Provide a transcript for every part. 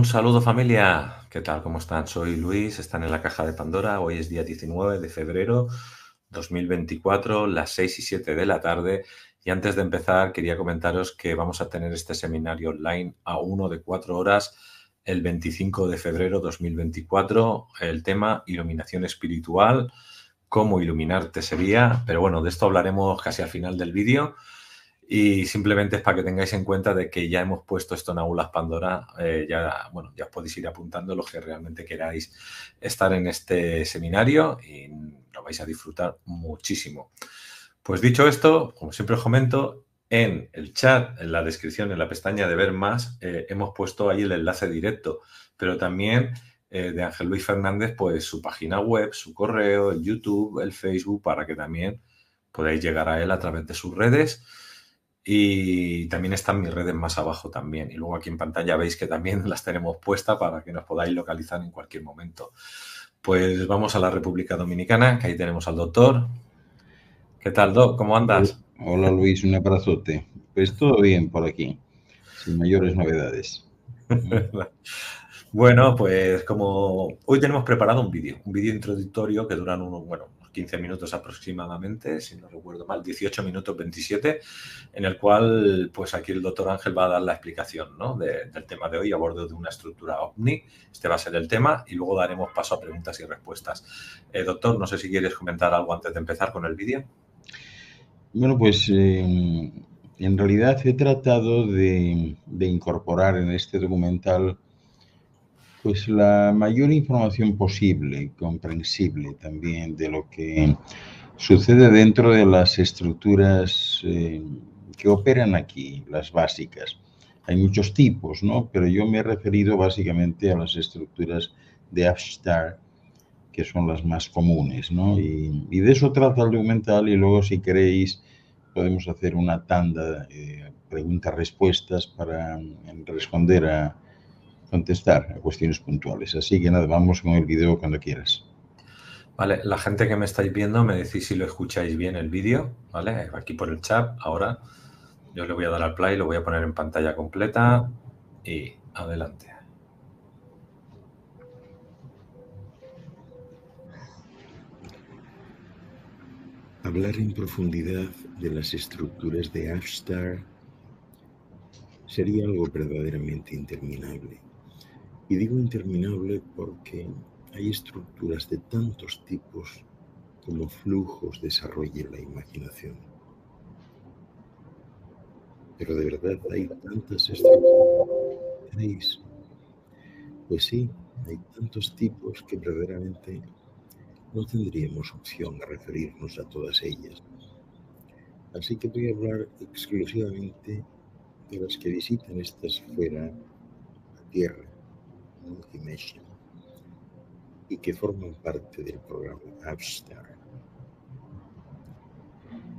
Un saludo familia, ¿qué tal? ¿Cómo están? Soy Luis, están en la caja de Pandora. Hoy es día 19 de febrero 2024, las 6:07 de la tarde. Y antes de empezar, quería comentaros que vamos a tener este seminario online a 1 de 4 horas el 25 de febrero 2024. El tema iluminación espiritual, cómo iluminarte sería. Pero bueno, de esto hablaremos casi al final del vídeo. Y simplemente es para que tengáis en cuenta de que ya hemos puesto esto en Aulas Pandora. Ya os podéis ir apuntando los que realmente queráis estar en este seminario y lo vais a disfrutar muchísimo. Pues dicho esto, como siempre os comento, en el chat, en la descripción, en la pestaña de ver más, hemos puesto ahí el enlace directo, pero también de Ángel Luis Fernández, pues su página web, su correo, el YouTube, el Facebook, para que también podáis llegar a él a través de sus redes. Y también están mis redes más abajo también. Y luego aquí en pantalla veis que también las tenemos puestas para que nos podáis localizar en cualquier momento. Pues vamos a la República Dominicana, que ahí tenemos al doctor. ¿Qué tal, Doc? ¿Cómo andas? Hola Luis, un abrazote. Pues todo bien por aquí, sin mayores novedades. Bueno, pues como hoy tenemos preparado un vídeo introductorio que duran unos 15 minutos aproximadamente, si no recuerdo mal, 18 minutos 27, en el cual pues aquí el doctor Ángel va a dar la explicación, ¿no? del tema de hoy a bordo de una estructura OVNI. Este va a ser el tema y luego daremos paso a preguntas y respuestas. Doctor, no sé si quieres comentar algo antes de empezar con el vídeo. Bueno, pues en realidad he tratado de incorporar en este documental pues la mayor información posible, comprensible también de lo que sucede dentro de las estructuras que operan aquí, las básicas. Hay muchos tipos, ¿no? Pero yo me he referido básicamente a las estructuras de Afstar, que son las más comunes, ¿no? Y de eso trata el documental y luego, si queréis, podemos hacer una tanda de preguntas-respuestas para contestar a cuestiones puntuales. Así que nada, vamos con el vídeo cuando quieras. Vale, la gente que me estáis viendo me decís si lo escucháis bien el vídeo, ¿vale? Aquí por el chat, ahora yo le voy a dar al play, lo voy a poner en pantalla completa y adelante. Hablar en profundidad de las estructuras de Afstar sería algo verdaderamente interminable. Y digo interminable porque hay estructuras de tantos tipos como flujos desarrolle la imaginación. Pero de verdad hay tantas estructuras. Pues sí, hay tantos tipos que verdaderamente no tendríamos opción a referirnos a todas ellas. Así que voy a hablar exclusivamente de las que visitan esta esfera, la Tierra, Multimedia, y que forman parte del programa Avstar.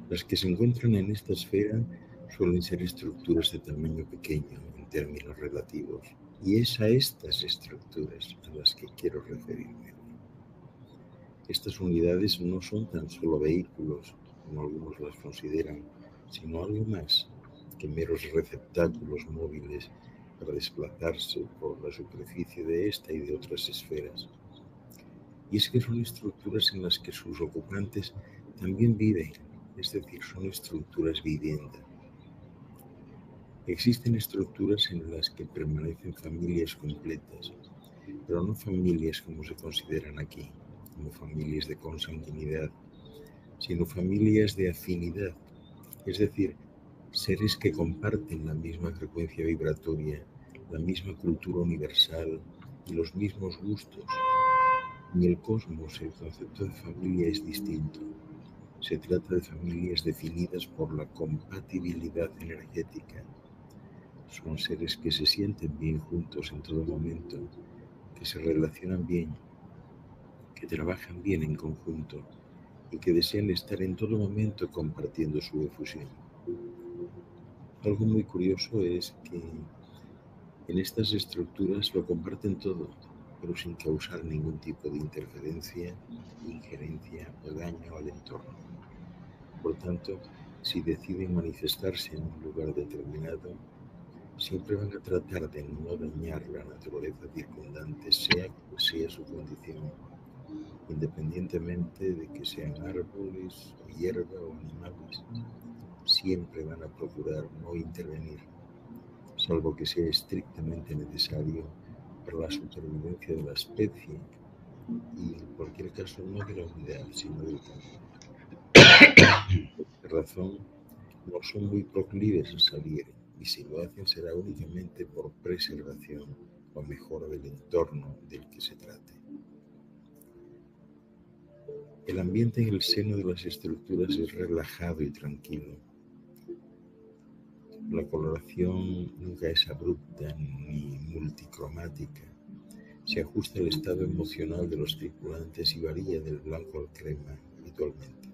Las que se encuentran en esta esfera suelen ser estructuras de tamaño pequeño en términos relativos, y es a estas estructuras a las que quiero referirme. Estas unidades no son tan solo vehículos, como algunos las consideran, sino algo más que meros receptáculos móviles para desplazarse por la superficie de esta y de otras esferas. Y es que son estructuras en las que sus ocupantes también viven, es decir, son estructuras vivienda. Existen estructuras en las que permanecen familias completas, pero no familias como se consideran aquí, como familias de consanguinidad, sino familias de afinidad, es decir, seres que comparten la misma frecuencia vibratoria, la misma cultura universal y los mismos gustos. En el cosmos el concepto de familia es distinto. Se trata de familias definidas por la compatibilidad energética. Son seres que se sienten bien juntos en todo momento, que se relacionan bien, que trabajan bien en conjunto y que desean estar en todo momento compartiendo su efusión. Algo muy curioso es que en estas estructuras lo comparten todo, pero sin causar ningún tipo de interferencia, injerencia o daño al entorno. Por tanto, si deciden manifestarse en un lugar determinado, siempre van a tratar de no dañar la naturaleza circundante, sea cual sea su condición, independientemente de que sean árboles o hierba o animales. Siempre van a procurar no intervenir, salvo que sea estrictamente necesario para la supervivencia de la especie y, en cualquier caso, no de la unidad, sino del conjunto. Por esta razón, no son muy proclives a salir, y si lo hacen será únicamente por preservación o mejora del entorno del que se trate. El ambiente en el seno de las estructuras es relajado y tranquilo. La coloración nunca es abrupta ni multicromática. Se ajusta al estado emocional de los tripulantes y varía del blanco al crema habitualmente.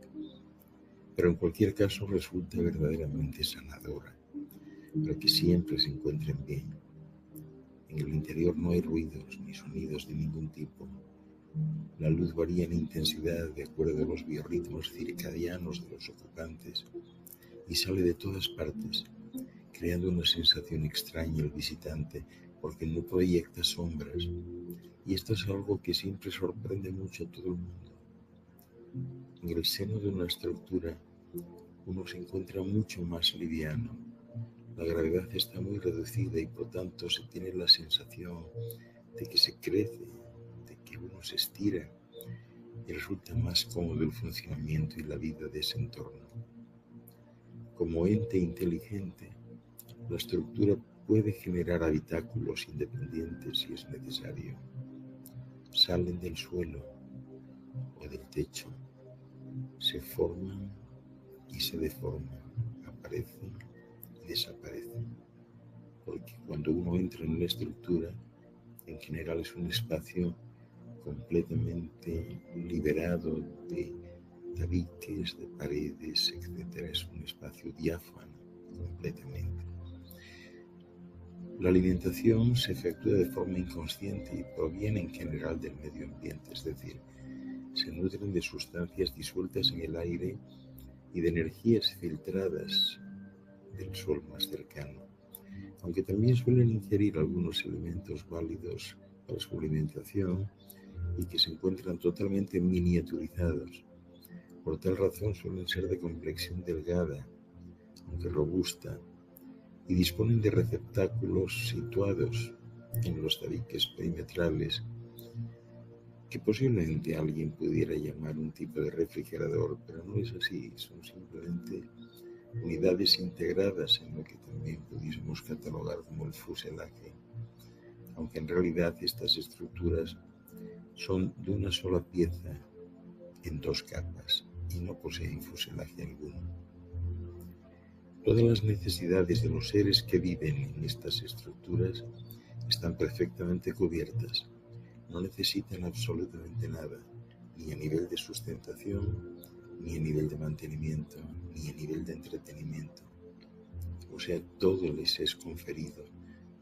Pero en cualquier caso resulta verdaderamente sanadora, para que siempre se encuentren bien. En el interior no hay ruidos ni sonidos de ningún tipo. La luz varía en intensidad de acuerdo a los biorritmos circadianos de los ocupantes y sale de todas partes, creando una sensación extraña al visitante porque no proyecta sombras. Y esto es algo que siempre sorprende mucho a todo el mundo. En el seno de una estructura uno se encuentra mucho más liviano. La gravedad está muy reducida y por tanto se tiene la sensación de que se crece, de que uno se estira y resulta más cómodo el funcionamiento y la vida de ese entorno. Como ente inteligente, la estructura puede generar habitáculos independientes si es necesario. Salen del suelo o del techo, se forman y se deforman, aparecen y desaparecen. Porque cuando uno entra en una estructura, en general es un espacio completamente liberado de tabiques, de paredes, etc. Es un espacio diáfano completamente. La alimentación se efectúa de forma inconsciente y proviene en general del medio ambiente, es decir, se nutren de sustancias disueltas en el aire y de energías filtradas del sol más cercano, aunque también suelen ingerir algunos elementos válidos para su alimentación y que se encuentran totalmente miniaturizados. Por tal razón suelen ser de complexión delgada, aunque robusta, y disponen de receptáculos situados en los tabiques perimetrales que posiblemente alguien pudiera llamar un tipo de refrigerador, pero no es así, son simplemente unidades integradas en lo que también pudiésemos catalogar como el fuselaje, aunque en realidad estas estructuras son de una sola pieza en dos capas y no poseen fuselaje alguno. Todas las necesidades de los seres que viven en estas estructuras están perfectamente cubiertas. No necesitan absolutamente nada, ni a nivel de sustentación, ni a nivel de mantenimiento, ni a nivel de entretenimiento. O sea, todo les es conferido,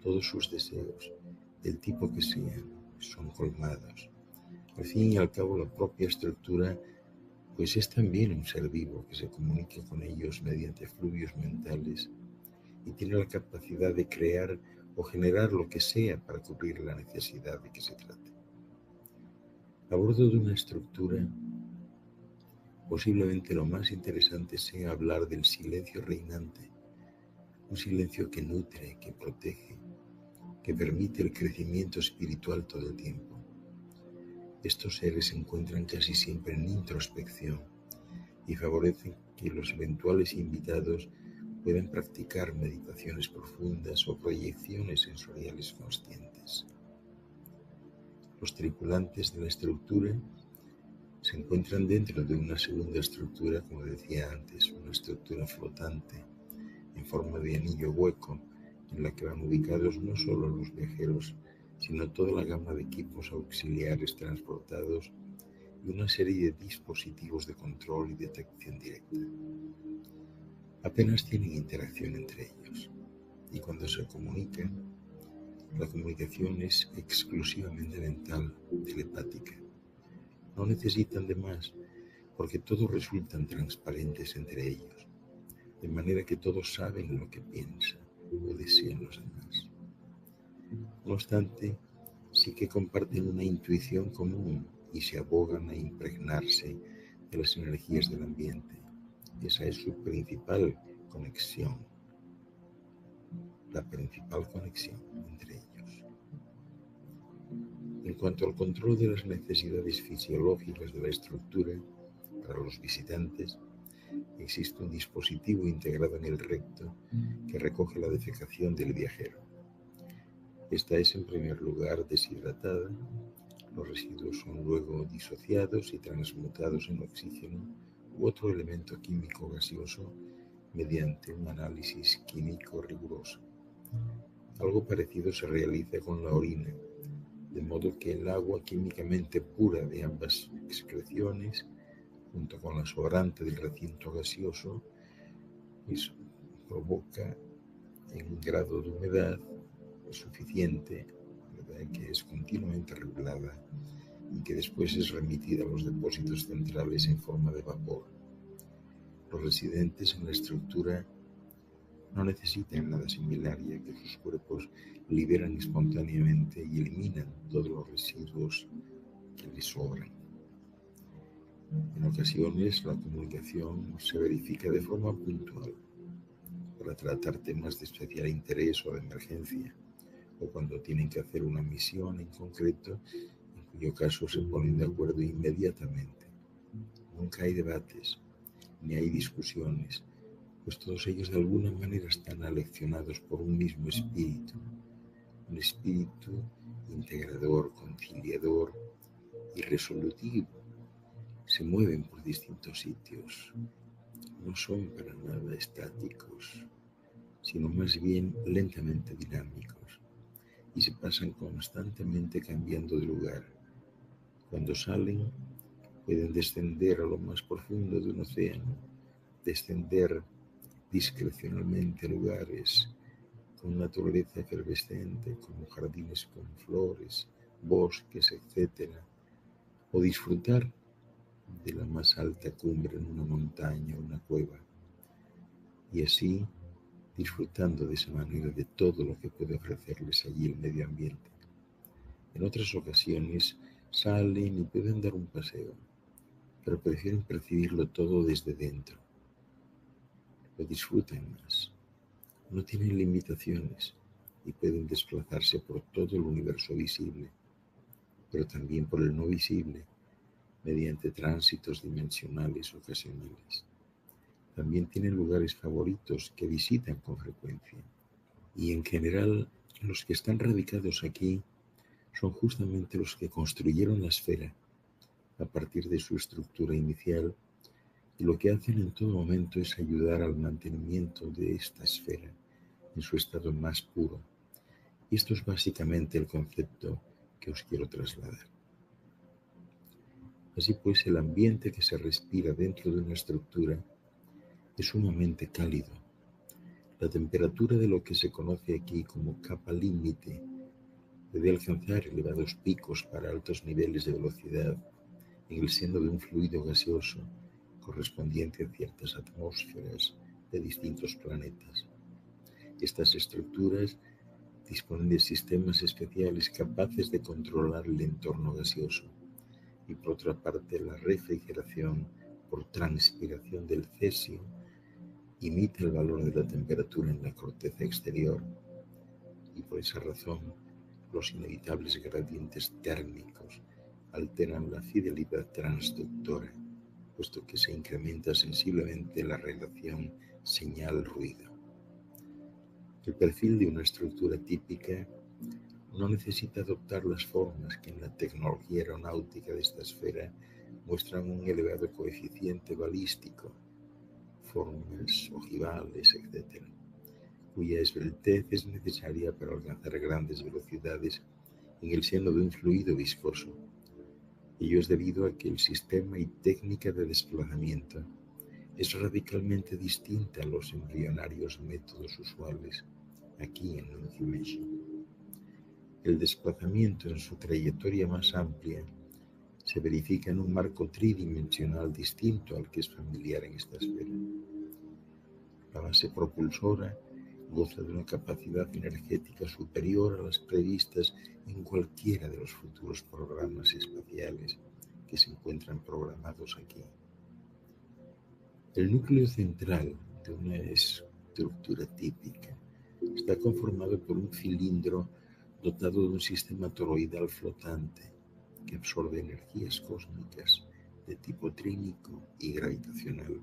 todos sus deseos, del tipo que sean, son colmados. Al fin y al cabo, la propia estructura pues es también un ser vivo que se comunica con ellos mediante fluidos mentales y tiene la capacidad de crear o generar lo que sea para cubrir la necesidad de que se trate. A bordo de una estructura, posiblemente lo más interesante sea hablar del silencio reinante, un silencio que nutre, que protege, que permite el crecimiento espiritual todo el tiempo. Estos seres se encuentran casi siempre en introspección y favorecen que los eventuales invitados puedan practicar meditaciones profundas o proyecciones sensoriales conscientes. Los tripulantes de la estructura se encuentran dentro de una segunda estructura, como decía antes, una estructura flotante en forma de anillo hueco en la que van ubicados no solo los viajeros, sino toda la gama de equipos auxiliares transportados y una serie de dispositivos de control y detección directa. Apenas tienen interacción entre ellos y cuando se comunican, la comunicación es exclusivamente mental, telepática. No necesitan de más porque todos resultan transparentes entre ellos, de manera que todos saben lo que piensan, o desean los demás. No obstante, sí que comparten una intuición común y se abogan a impregnarse de las energías del ambiente. Esa es su principal conexión, la principal conexión entre ellos. En cuanto al control de las necesidades fisiológicas de la estructura, para los visitantes, existe un dispositivo integrado en el recto que recoge la defecación del viajero. Esta es en primer lugar deshidratada, los residuos son luego disociados y transmutados en oxígeno u otro elemento químico gaseoso mediante un análisis químico riguroso. Algo parecido se realiza con la orina, de modo que el agua químicamente pura de ambas excreciones, junto con la sobrante del recinto gaseoso, pues, provoca en un grado de humedad suficiente, ¿verdad?, que es continuamente regulada y que después es remitida a los depósitos centrales en forma de vapor. Los residentes en la estructura no necesitan nada similar, ya que sus cuerpos liberan espontáneamente y eliminan todos los residuos que les sobran. En ocasiones la comunicación se verifica de forma puntual para tratar temas de especial interés o de emergencia, o cuando tienen que hacer una misión en concreto, en cuyo caso se ponen de acuerdo inmediatamente. Nunca hay debates, ni hay discusiones, pues todos ellos de alguna manera están aleccionados por un mismo espíritu, un espíritu integrador, conciliador y resolutivo. Se mueven por distintos sitios, no son para nada estáticos, sino más bien lentamente dinámicos, y se pasan constantemente cambiando de lugar. Cuando salen, pueden descender a lo más profundo de un océano, descender discrecionalmente a lugares con naturaleza efervescente, como jardines con flores, bosques, etc., o disfrutar de la más alta cumbre en una montaña o una cueva, y así disfrutando de esa manera de todo lo que puede ofrecerles allí el medio ambiente. En otras ocasiones salen y pueden dar un paseo, pero prefieren percibirlo todo desde dentro. Lo disfrutan más. No tienen limitaciones y pueden desplazarse por todo el universo visible, pero también por el no visible, mediante tránsitos dimensionales ocasionales. También tienen lugares favoritos que visitan con frecuencia. Y en general, los que están radicados aquí son justamente los que construyeron la esfera a partir de su estructura inicial, y lo que hacen en todo momento es ayudar al mantenimiento de esta esfera en su estado más puro. Y esto es básicamente el concepto que os quiero trasladar. Así pues, el ambiente que se respira dentro de una estructura es sumamente cálido. La temperatura de lo que se conoce aquí como capa límite puede alcanzar elevados picos para altos niveles de velocidad en el seno de un fluido gaseoso correspondiente a ciertas atmósferas de distintos planetas. Estas estructuras disponen de sistemas especiales capaces de controlar el entorno gaseoso, y por otra parte la refrigeración por transpiración del cesio imita el valor de la temperatura en la corteza exterior, y por esa razón los inevitables gradientes térmicos alteran la fidelidad transductora, puesto que se incrementa sensiblemente la relación señal-ruido. El perfil de una estructura típica no necesita adoptar las formas que en la tecnología aeronáutica de esta esfera muestran un elevado coeficiente balístico, formas ojivales, etc., cuya esbeltez es necesaria para alcanzar grandes velocidades en el seno de un fluido viscoso. Ello es debido a que el sistema y técnica de desplazamiento es radicalmente distinta a los embrionarios métodos usuales aquí en Incubation. El desplazamiento en su trayectoria más amplia se verifica en un marco tridimensional distinto al que es familiar en esta esfera. La base propulsora goza de una capacidad energética superior a las previstas en cualquiera de los futuros programas espaciales que se encuentran programados aquí. El núcleo central de una estructura típica está conformado por un cilindro dotado de un sistema toroidal flotante que absorbe energías cósmicas de tipo trínico y gravitacional,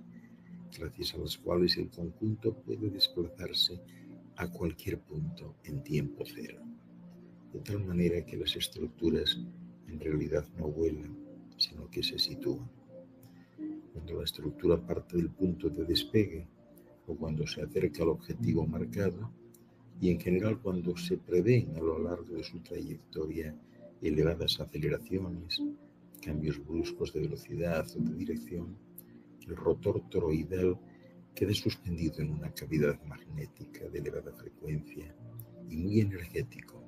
gracias a las cuales el conjunto puede desplazarse a cualquier punto en tiempo cero, de tal manera que las estructuras en realidad no vuelan, sino que se sitúan. Cuando la estructura parte del punto de despegue o cuando se acerca al objetivo marcado, y en general cuando se prevén a lo largo de su trayectoria elevadas aceleraciones, cambios bruscos de velocidad o de dirección, el rotor toroidal queda suspendido en una cavidad magnética de elevada frecuencia y muy energético,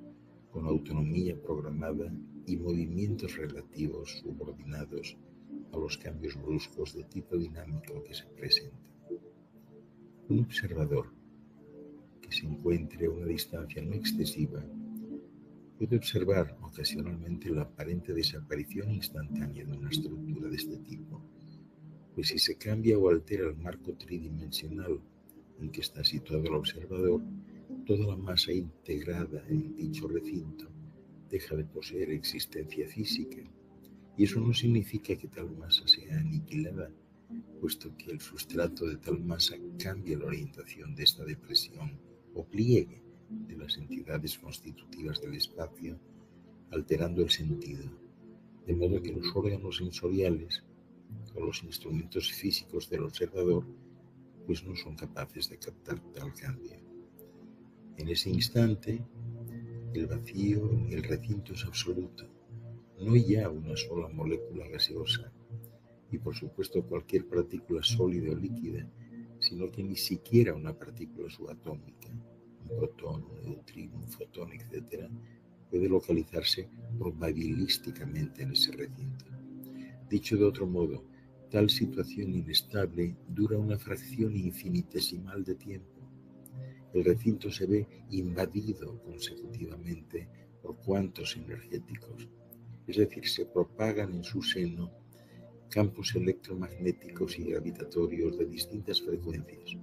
con autonomía programada y movimientos relativos subordinados a los cambios bruscos de tipo dinámico que se presentan. Un observador que se encuentre a una distancia no excesiva puede observar ocasionalmente la aparente desaparición instantánea de una estructura de este tipo, pues si se cambia o altera el marco tridimensional en que está situado el observador, toda la masa integrada en dicho recinto deja de poseer existencia física, y eso no significa que tal masa sea aniquilada, puesto que el sustrato de tal masa cambia la orientación de esta depresión o pliegue de las entidades constitutivas del espacio, alterando el sentido, de modo que los órganos sensoriales o los instrumentos físicos del observador pues no son capaces de captar tal cambio. En ese instante, el vacío en el recinto es absoluto, no hay ya una sola molécula gaseosa, y por supuesto cualquier partícula sólida o líquida, sino que ni siquiera una partícula subatómica, un protón, un neutrino, un fotón, etc., puede localizarse probabilísticamente en ese recinto. Dicho de otro modo, tal situación inestable dura una fracción infinitesimal de tiempo. El recinto se ve invadido consecutivamente por cuantos energéticos, es decir, se propagan en su seno campos electromagnéticos y gravitatorios de distintas frecuencias.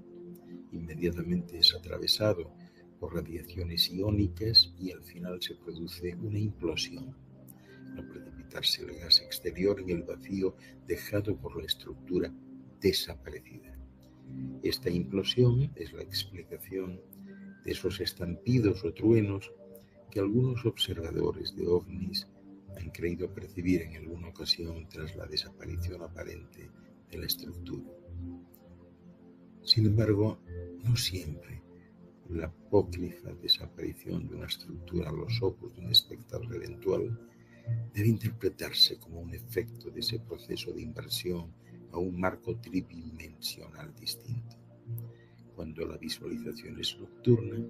Inmediatamente es atravesado por radiaciones iónicas y al final se produce una implosión, al precipitarse el gas exterior en el vacío dejado por la estructura desaparecida. Esta implosión es la explicación de esos estampidos o truenos que algunos observadores de ovnis han creído percibir en alguna ocasión tras la desaparición aparente de la estructura. Sin embargo, no siempre la apócrifa desaparición de una estructura a los ojos de un espectador eventual debe interpretarse como un efecto de ese proceso de inversión a un marco tridimensional distinto. Cuando la visualización es nocturna,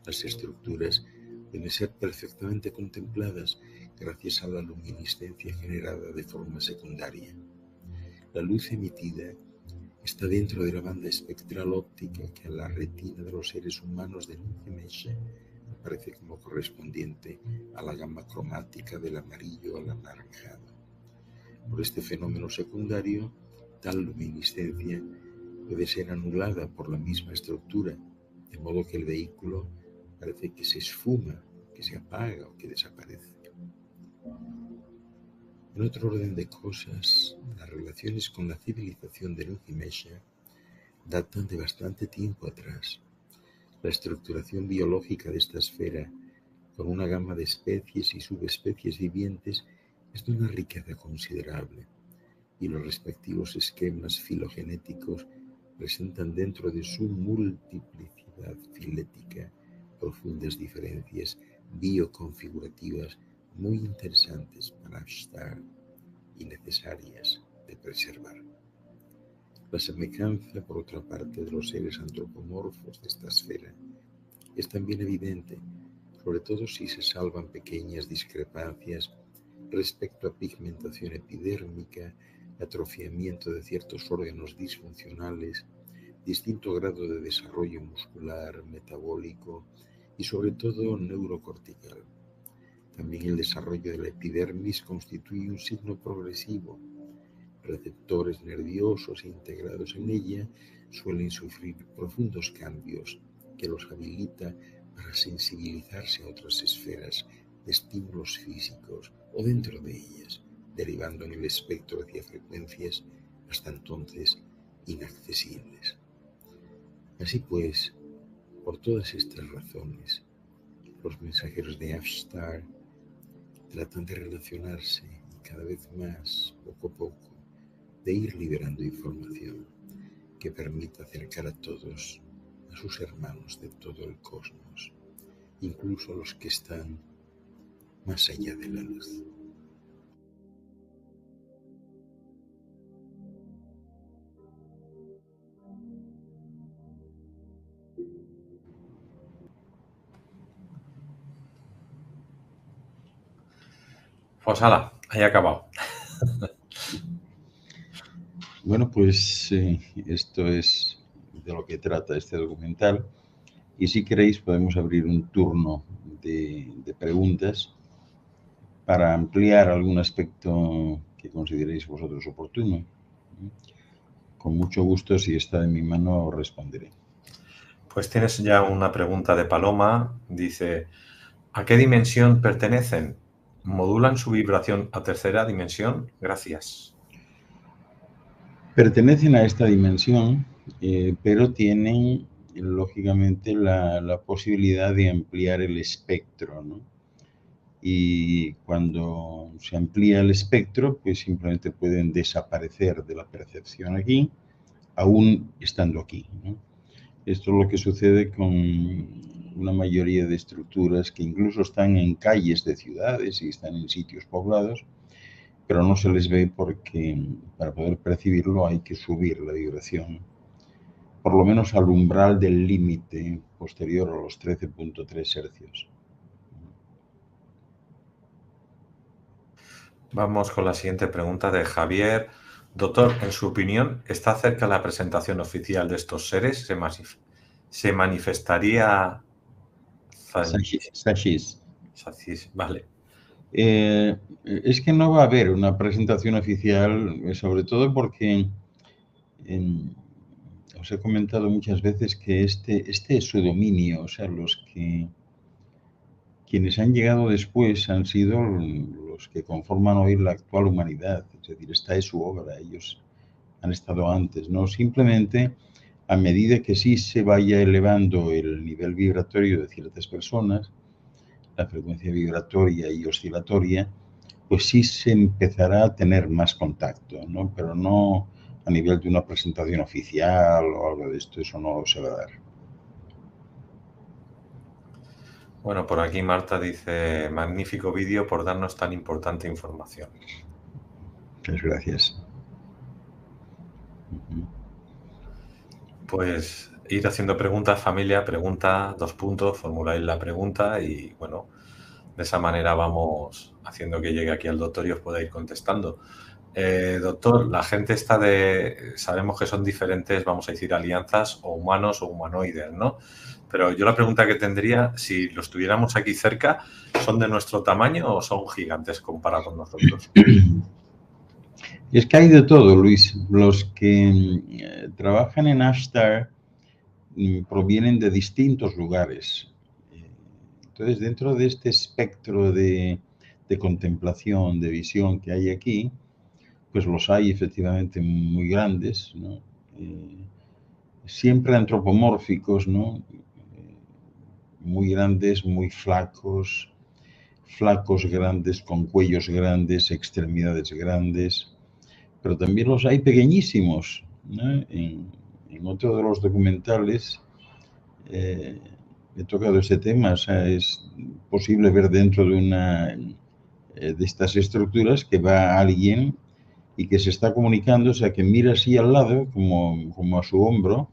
las estructuras pueden ser perfectamente contempladas gracias a la luminiscencia generada de forma secundaria. La luz emitida está dentro de la banda espectral óptica que a la retina de los seres humanos de Nungi-Mesha aparece como correspondiente a la gama cromática del amarillo al anaranjado. Por este fenómeno secundario, tal luminiscencia puede ser anulada por la misma estructura, de modo que el vehículo parece que se esfuma, que se apaga o que desaparece. En otro orden de cosas, las relaciones con la civilización de Nungi-Mesha datan de bastante tiempo atrás. La estructuración biológica de esta esfera, con una gama de especies y subespecies vivientes, es de una riqueza considerable, y los respectivos esquemas filogenéticos presentan dentro de su multiplicidad filética profundas diferencias bioconfigurativas muy interesantes para estar y necesarias de preservar. La semejanza, por otra parte, de los seres antropomorfos de esta esfera es también evidente, sobre todo si se salvan pequeñas discrepancias respecto a pigmentación epidérmica, atrofiamiento de ciertos órganos disfuncionales, distinto grado de desarrollo muscular, metabólico y sobre todo neurocortical. También el desarrollo de la epidermis constituye un signo progresivo. Receptores nerviosos integrados en ella suelen sufrir profundos cambios que los habilita para sensibilizarse a otras esferas de estímulos físicos o dentro de ellas, derivando en el espectro hacia frecuencias hasta entonces inaccesibles. Así pues, por todas estas razones, los mensajeros de Avstar tratan de relacionarse y cada vez más, poco a poco, de ir liberando información que permita acercar a todos a sus hermanos de todo el cosmos, incluso a los que están más allá de la luz. Pues hala, ahí ha acabado. Bueno, pues esto es de lo que trata este documental. Y si queréis podemos abrir un turno de preguntas para ampliar algún aspecto que consideréis vosotros oportuno. Con mucho gusto, si está en mi mano, os responderé. Pues tienes ya una pregunta de Paloma. Dice, ¿a qué dimensión pertenecen? ¿Modulan su vibración a tercera dimensión? Gracias. Pertenecen a esta dimensión, pero tienen, lógicamente, la posibilidad de ampliar el espectro, ¿no? Y cuando se amplía el espectro, pues simplemente pueden desaparecer de la percepción aquí, aún estando aquí, ¿no? Esto es lo que sucede con una mayoría de estructuras que incluso están en calles de ciudades y están en sitios poblados, pero no se les ve porque para poder percibirlo hay que subir la vibración, por lo menos al umbral del límite posterior a los 13.3 hercios. Vamos con la siguiente pregunta de Javier. Doctor, en su opinión, ¿está cerca la presentación oficial de estos seres? ¿Se manifestaría? Sashis. Vale. Es que no va a haber una presentación oficial, sobre todo porque os he comentado muchas veces que este es su dominio, o sea, quienes han llegado después han sido los que conforman hoy la actual humanidad, es decir, esta es su obra, ellos han estado antes, ¿no? Simplemente a medida que sí se vaya elevando el nivel vibratorio de ciertas personas, la frecuencia vibratoria y oscilatoria, pues sí se empezará a tener más contacto, ¿no? Pero no a nivel de una presentación oficial o algo de esto, eso no se va a dar. Bueno, por aquí Marta dice, magnífico vídeo por darnos tan importante información. Muchas gracias. Pues ir haciendo preguntas, familia, pregunta, 2 puntos, formuláis la pregunta y bueno, de esa manera vamos haciendo que llegue aquí al doctor y os pueda ir contestando. Doctor, la gente está sabemos que son diferentes, vamos a decir, alianzas o humanos o humanoides, ¿no? Pero yo la pregunta que tendría, si los tuviéramos aquí cerca, ¿son de nuestro tamaño o son gigantes comparados con nosotros? Es que hay de todo, Luis. Los que trabajan en Avstar provienen de distintos lugares. Entonces, dentro de este espectro de contemplación, de visión que hay aquí, pues los hay efectivamente muy grandes, ¿no? Siempre antropomórficos, ¿no? Muy grandes, muy flacos, grandes, con cuellos grandes, extremidades grandes, pero también los hay pequeñísimos, ¿no? En otro de los documentales he tocado ese tema, o sea, es posible ver dentro de una de estas estructuras que va alguien y que se está comunicando, o sea, que mira así al lado, como a su hombro,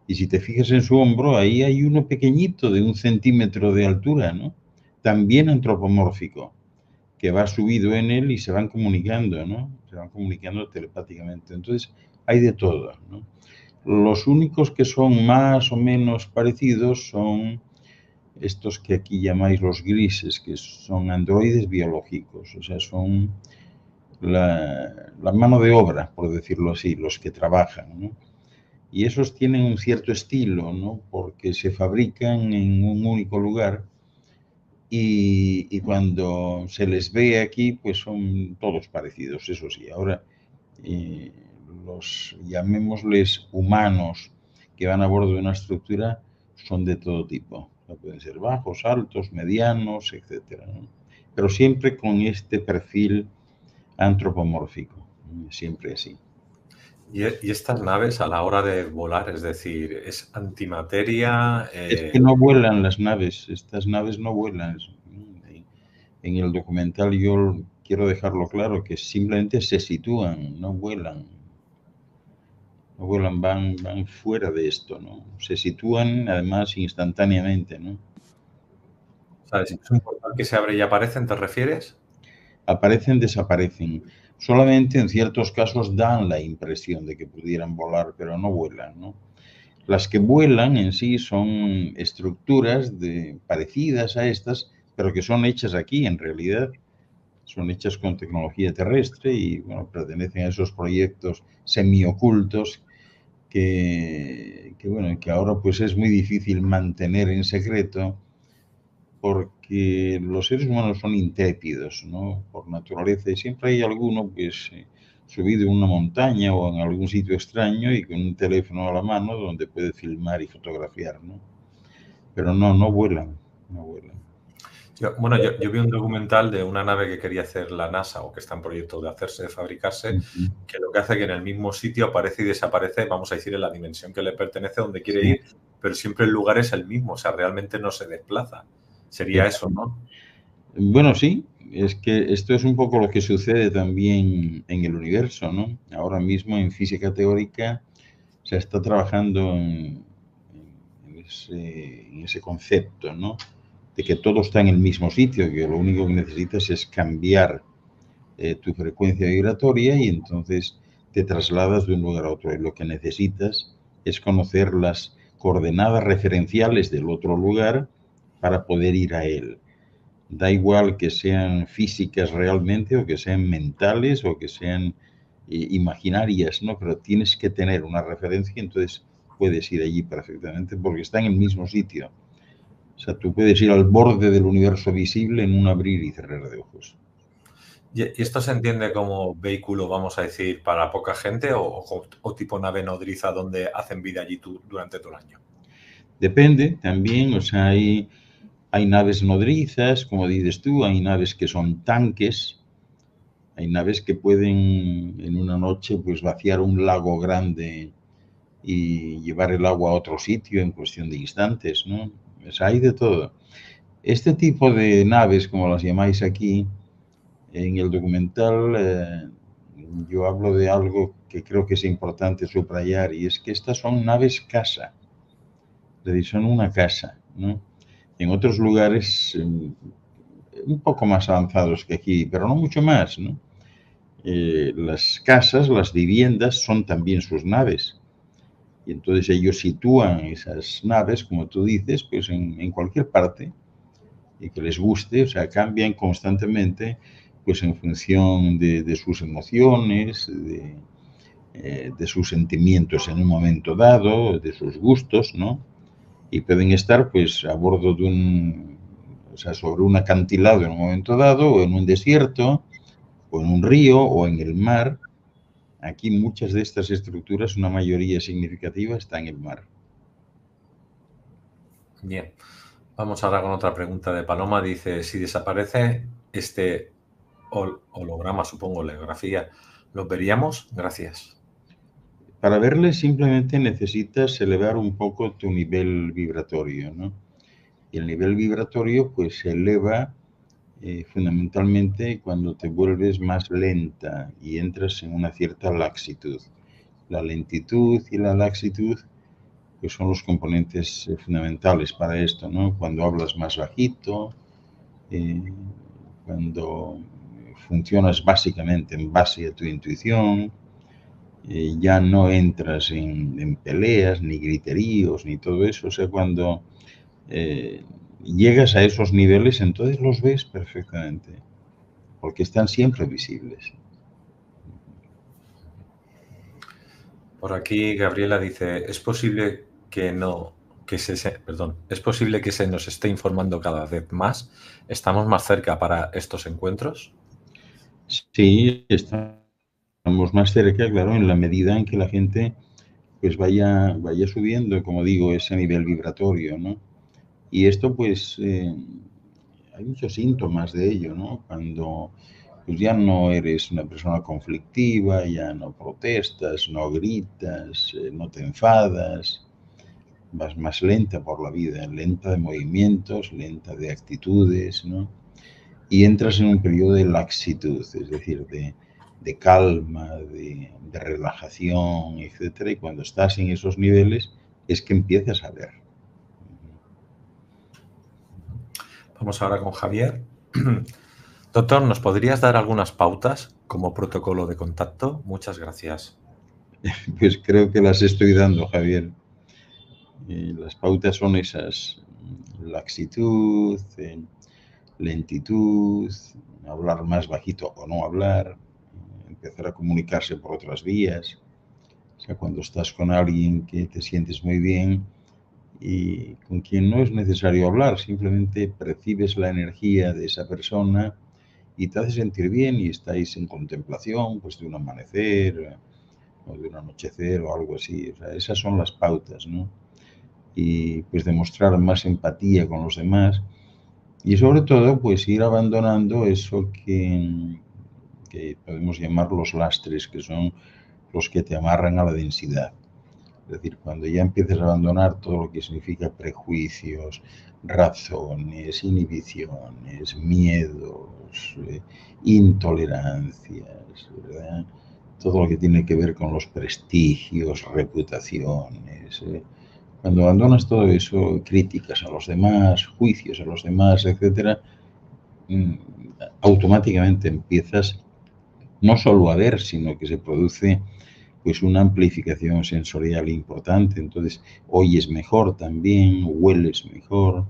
y si te fijas en su hombro, ahí hay uno pequeñito de 1 centímetro de altura, ¿no? También antropomórfico, que va subido en él y se van comunicando, ¿no? Se van comunicando telepáticamente. Entonces, hay de todo, ¿no? Los únicos que son más o menos parecidos son estos que aquí llamáis los grises, que son androides biológicos, o sea, son la mano de obra, por decirlo así, los que trabajan, ¿no? Y esos tienen un cierto estilo, ¿no? Porque se fabrican en un único lugar y cuando se les ve aquí, pues son todos parecidos, eso sí. Ahora, eh, los, llamémosles humanos, que van a bordo de una estructura, son de todo tipo. O sea, pueden ser bajos, altos, medianos, etcétera, ¿no? Pero siempre con este perfil antropomórfico, siempre así. Y estas naves a la hora de volar, es decir, ¿es antimateria? Es que no vuelan las naves, estas naves no vuelan. En el documental yo quiero dejarlo claro, que simplemente se sitúan, no vuelan. No vuelan, van fuera de esto, ¿no? Se sitúan además instantáneamente, ¿no? ¿Sabes? ¿Es un portal que se abre y aparecen, te refieres? Aparecen, desaparecen. Solamente en ciertos casos dan la impresión de que pudieran volar, pero no vuelan, ¿no? Las que vuelan en sí son estructuras parecidas a estas, pero que son hechas aquí en realidad. Son hechas con tecnología terrestre y bueno, pertenecen a esos proyectos semiocultos bueno, que ahora pues es muy difícil mantener en secreto porque los seres humanos son intrépidos, ¿no? Por naturaleza, y siempre hay alguno pues subido en una montaña o en algún sitio extraño y con un teléfono a la mano donde puede filmar y fotografiar, ¿no? Pero no vuelan, no vuelan. Yo vi un documental de una nave que quería hacer la NASA o que está en proyecto de hacerse, de fabricarse, que lo que hace que en el mismo sitio aparece y desaparece, vamos a decir, en la dimensión que le pertenece, donde quiere ir, pero siempre el lugar es el mismo, o sea, realmente no se desplaza. Sería eso, ¿no? Bueno, sí, es que esto es un poco lo que sucede también en el universo, ¿no? Ahora mismo en física teórica se está trabajando en ese concepto, ¿no? De que todo está en el mismo sitio, que lo único que necesitas es cambiar tu frecuencia vibratoria y entonces te trasladas de un lugar a otro. Y lo que necesitas es conocer las coordenadas referenciales del otro lugar para poder ir a él. Da igual que sean físicas realmente o que sean mentales o que sean imaginarias, ¿no? Pero tienes que tener una referencia y entonces puedes ir allí perfectamente porque está en el mismo sitio. O sea, tú puedes ir al borde del universo visible en un abrir y cerrar de ojos. ¿Y esto se entiende como vehículo, vamos a decir, para poca gente o tipo nave nodriza donde hacen vida allí durante todo el año? Depende también, o sea, hay naves nodrizas, como dices tú, hay naves que son tanques, hay naves que pueden en una noche pues vaciar un lago grande y llevar el agua a otro sitio en cuestión de instantes, ¿no? O sea, hay de todo. Este tipo de naves, como las llamáis aquí, en el documental yo hablo de algo que creo que es importante subrayar y es que estas son naves casa, es decir, son una casa, ¿no? En otros lugares un poco más avanzados que aquí, pero no mucho más, ¿no? Las casas, las viviendas son también sus naves. Y entonces ellos sitúan esas naves, como tú dices, pues en cualquier parte y que les guste, o sea, cambian constantemente pues en función de sus emociones, de sus sentimientos en un momento dado, de sus gustos, ¿no? Y pueden estar pues a bordo de o sea, sobre un acantilado en un momento dado, o en un desierto, o en un río, o en el mar. Aquí muchas de estas estructuras, una mayoría significativa, está en el mar. Bien. Vamos ahora con otra pregunta de Paloma. Dice, si desaparece este holograma, supongo, holografía, ¿lo veríamos? Gracias. Para verle simplemente necesitas elevar un poco tu nivel vibratorio, ¿no? Y el nivel vibratorio pues se eleva fundamentalmente cuando te vuelves más lenta y entras en una cierta laxitud. La lentitud y la laxitud pues son los componentes fundamentales para esto, ¿no? Cuando hablas más bajito, cuando funcionas básicamente en base a tu intuición, ya no entras en peleas, ni griteríos, ni todo eso. O sea, cuando llegas a esos niveles, entonces los ves perfectamente, porque están siempre visibles. Por aquí Gabriela dice, ¿es posible que es posible que se nos esté informando cada vez más? ¿Estamos más cerca para estos encuentros? Sí, estamos más cerca, claro, en la medida en que la gente pues vaya subiendo, como digo, ese nivel vibratorio, ¿no? Y esto, pues, hay muchos síntomas de ello, ¿no? Cuando pues ya no eres una persona conflictiva, ya no protestas, no gritas, no te enfadas, vas más lenta por la vida, lenta de movimientos, lenta de actitudes, ¿no? Y entras en un periodo de laxitud, es decir, de calma, de relajación, etcétera. Y cuando estás en esos niveles es que empiezas a ver. Vamos ahora con Javier. Doctor, ¿nos podrías dar algunas pautas como protocolo de contacto? Muchas gracias. Pues creo que las estoy dando, Javier. Las pautas son esas: laxitud, lentitud, hablar más bajito o no hablar, empezar a comunicarse por otras vías. O sea, cuando estás con alguien que te sientes muy bien y con quien no es necesario hablar, simplemente percibes la energía de esa persona y te hace sentir bien y estáis en contemplación, pues, de un amanecer o de un anochecer o algo así. O sea, esas son las pautas, ¿no? Y pues demostrar más empatía con los demás y sobre todo pues ir abandonando eso que podemos llamar los lastres, que son los que te amarran a la densidad. Es decir, cuando ya empiezas a abandonar todo lo que significa prejuicios, razones, inhibiciones, miedos, intolerancias, ¿verdad? Todo lo que tiene que ver con los prestigios, reputaciones. Cuando abandonas todo eso, críticas a los demás, juicios a los demás, etcétera, automáticamente empiezas no solo a ver, sino que se produce pues una amplificación sensorial importante. Entonces oyes mejor también, hueles mejor,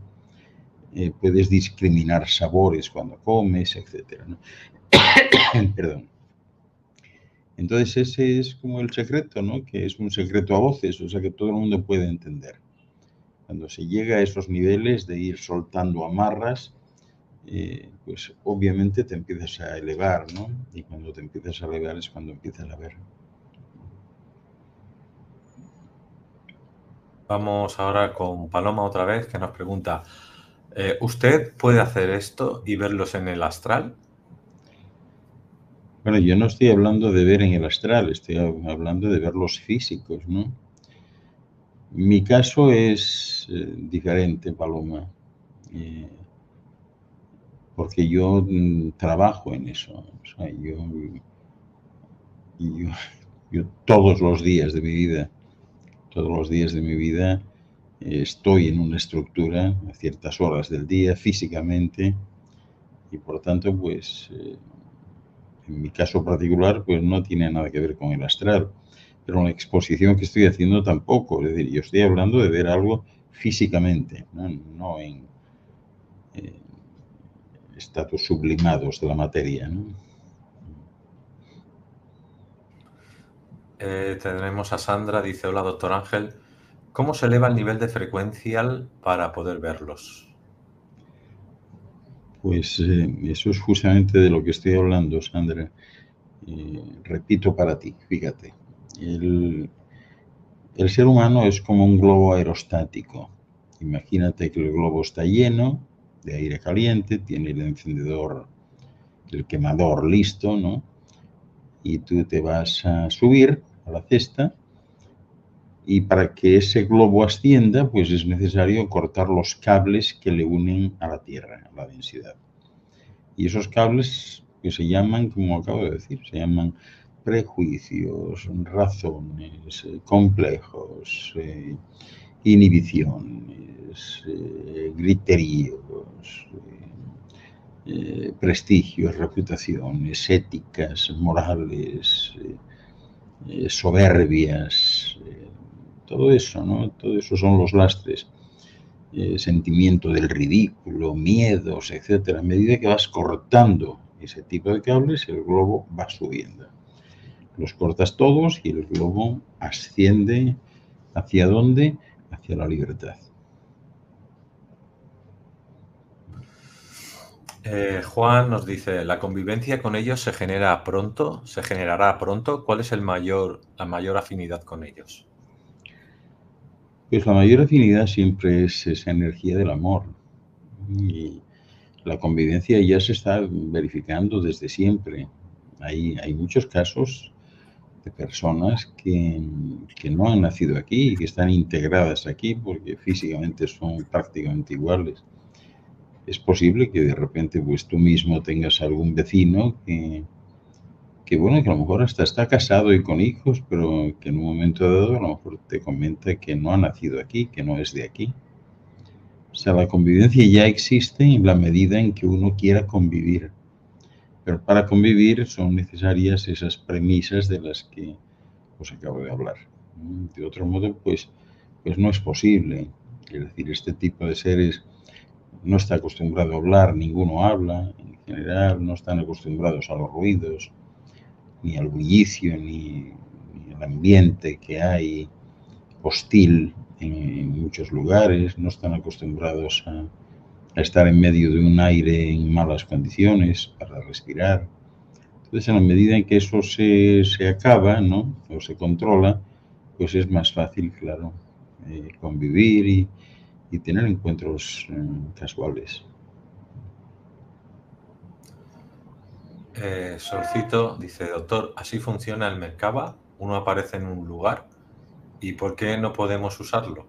puedes discriminar sabores cuando comes, etcétera, ¿no? Perdón. Entonces ese es como el secreto, ¿no? Que es un secreto a voces, o sea que todo el mundo puede entender. Cuando se llega a esos niveles de ir soltando amarras, pues obviamente te empiezas a elevar, ¿no? Y cuando te empiezas a elevar es cuando empiezas a ver. Vamos ahora con Paloma otra vez, que nos pregunta, ¿usted puede hacer esto y verlos en el astral? Bueno, yo no estoy hablando de ver en el astral, estoy hablando de ver los físicos, ¿no? Mi caso es diferente, Paloma, porque yo trabajo en eso. O sea, yo todos los días de mi vida, estoy en una estructura a ciertas horas del día físicamente y por tanto, pues, en mi caso particular, pues no tiene nada que ver con el astral. Pero la exposición que estoy haciendo tampoco. Es decir, yo estoy hablando de ver algo físicamente, no en estados sublimados de la materia, ¿no? Tenemos a Sandra, dice, hola doctor Ángel, ¿cómo se eleva el nivel de frecuencial para poder verlos? Pues eso es justamente de lo que estoy hablando, Sandra. Repito para ti, fíjate. El ser humano es como un globo aerostático. Imagínate que el globo está lleno de aire caliente, tiene el encendedor, el quemador listo, ¿no? Y tú te vas a subir a la cesta y para que ese globo ascienda, pues es necesario cortar los cables que le unen a la Tierra, a la densidad. Y esos cables que se llaman, como acabo de decir, se llaman prejuicios, razones, complejos, inhibiciones, griteríos, prestigios, reputaciones, éticas, morales, soberbias, todo eso, ¿no? Todo eso son los lastres. Sentimiento del ridículo, miedos, etcétera. A medida que vas cortando ese tipo de cables, el globo va subiendo. Los cortas todos y el globo asciende. ¿Hacia dónde? Hacia la libertad. Juan nos dice, ¿la convivencia con ellos se generará pronto? ¿Cuál es la mayor afinidad con ellos? Pues la mayor afinidad siempre es esa energía del amor. Y la convivencia ya se está verificando desde siempre. Hay muchos casos de personas que no han nacido aquí y que están integradas aquí porque físicamente son prácticamente iguales. Es posible que de repente pues tú mismo tengas algún vecino que bueno, que a lo mejor hasta está casado y con hijos, pero que en un momento dado a lo mejor te comenta que no ha nacido aquí, que no es de aquí. O sea, la convivencia ya existe en la medida en que uno quiera convivir. Pero para convivir son necesarias esas premisas de las que os acabo de hablar. De otro modo, pues no es posible. Es decir, este tipo de seres no está acostumbrado a hablar, ninguno habla, en general no están acostumbrados a los ruidos, ni al bullicio, ni al ambiente que hay hostil en muchos lugares, no están acostumbrados a estar en medio de un aire en malas condiciones para respirar. Entonces, en la medida en que eso se acaba, ¿no? O se controla, pues es más fácil, claro, convivir y tener encuentros casuales. Solcito dice, doctor, ¿así funciona el Merkaba? Uno aparece en un lugar y ¿por qué no podemos usarlo?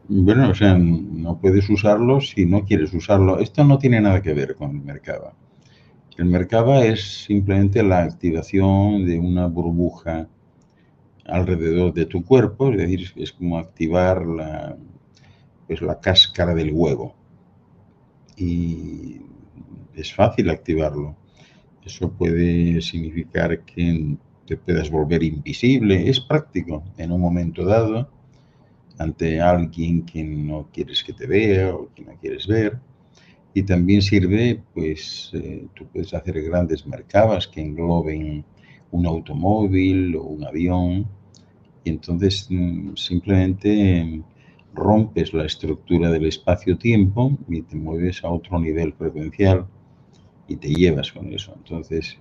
Bueno, o sea, no puedes usarlo si no quieres usarlo. Esto no tiene nada que ver con el Merkaba. El Merkaba es simplemente la activación de una burbuja alrededor de tu cuerpo, es decir, es como activar la cáscara del huevo. Y es fácil activarlo. Eso puede significar que te puedas volver invisible. Es práctico en un momento dado ante alguien que no quieres que te vea o que no quieres ver. Y también sirve, pues, tú puedes hacer grandes merkabas que engloben un automóvil o un avión. Y entonces simplemente rompes la estructura del espacio-tiempo y te mueves a otro nivel frecuencial y te llevas con eso. Entonces,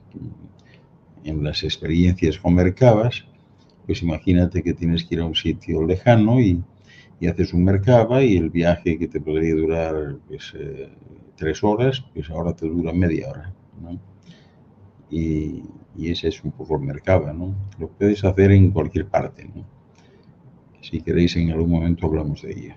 en las experiencias con merkabas, pues imagínate que tienes que ir a un sitio lejano y haces un merkaba y el viaje que te podría durar pues, 3 horas, pues ahora te dura media hora, ¿no? Y ese es un poco el merkaba, ¿no? Lo puedes hacer en cualquier parte, ¿no? Si queréis, en algún momento hablamos de ello.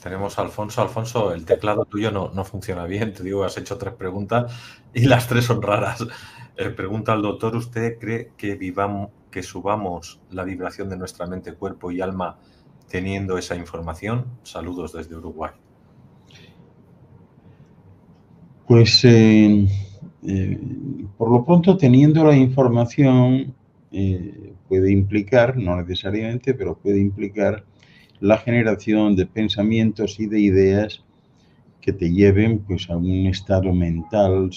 Tenemos a Alfonso. Alfonso, el teclado tuyo no funciona bien. Te digo, has hecho 3 preguntas y las 3 son raras. Pregunta al doctor, ¿usted cree que subamos la vibración de nuestra mente, cuerpo y alma teniendo esa información? Saludos desde Uruguay. Pues por lo pronto, teniendo la información, puede implicar, no necesariamente, pero puede implicar la generación de pensamientos y de ideas que te lleven pues, a un estado mental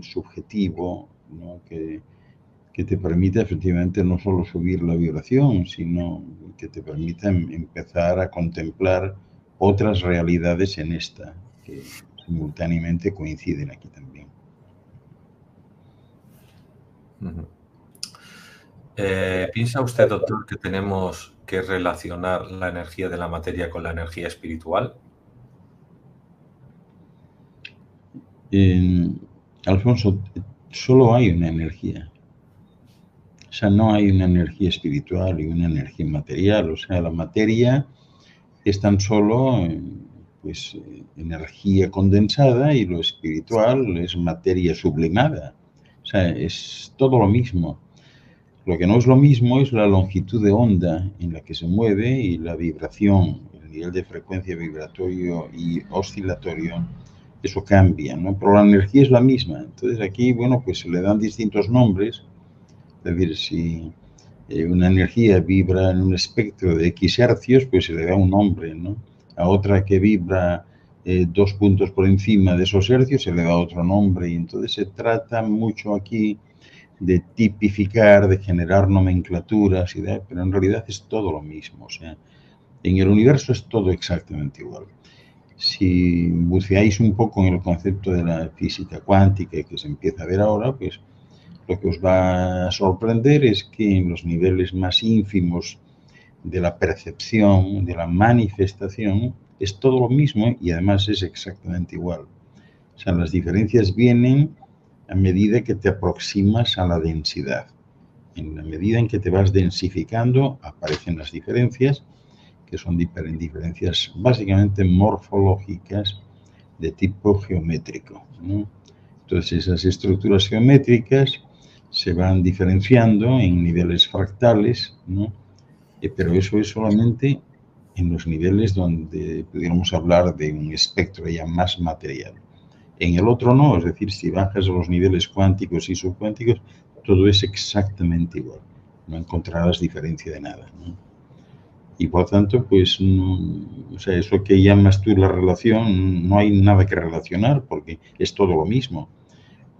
subjetivo, ¿no? que te permita efectivamente no solo subir la vibración, sino que te permita empezar a contemplar otras realidades en esta, que simultáneamente coinciden aquí también. ¿Piensa usted, doctor, que tenemos que relacionar la energía de la materia con la energía espiritual? Alfonso, solo hay una energía. O sea, no hay una energía espiritual y una energía material. O sea, la materia es tan solo pues, energía condensada y lo espiritual es materia sublimada. O sea, es todo lo mismo. Lo que no es lo mismo es la longitud de onda en la que se mueve y la vibración, el nivel de frecuencia vibratorio y oscilatorio eso cambia, ¿no? Pero la energía es la misma. Entonces aquí, bueno, pues se le dan distintos nombres. Es decir, si una energía vibra en un espectro de X hercios, pues se le da un nombre, ¿no? A otra que vibra 2 puntos por encima de esos hercios se le da otro nombre. Y entonces se trata mucho aquí de tipificar, de generar nomenclaturas, pero en realidad es todo lo mismo. O sea, en el universo es todo exactamente igual. Si buceáis un poco en el concepto de la física cuántica que se empieza a ver ahora, pues lo que os va a sorprender es que en los niveles más ínfimos de la percepción, de la manifestación, es todo lo mismo y además es exactamente igual. O sea, las diferencias vienen a medida que te aproximas a la densidad. En la medida en que te vas densificando, aparecen las diferencias, que son diferencias básicamente morfológicas de tipo geométrico, ¿no? Entonces, esas estructuras geométricas se van diferenciando en niveles fractales, ¿no? Pero eso es solamente en los niveles donde pudiéramos hablar de un espectro ya más material. En el otro no, es decir, si bajas a los niveles cuánticos y subcuánticos, todo es exactamente igual. No encontrarás diferencia de nada, ¿no? Y por tanto, pues, no, o sea, eso que llamas tú la relación, no hay nada que relacionar porque es todo lo mismo.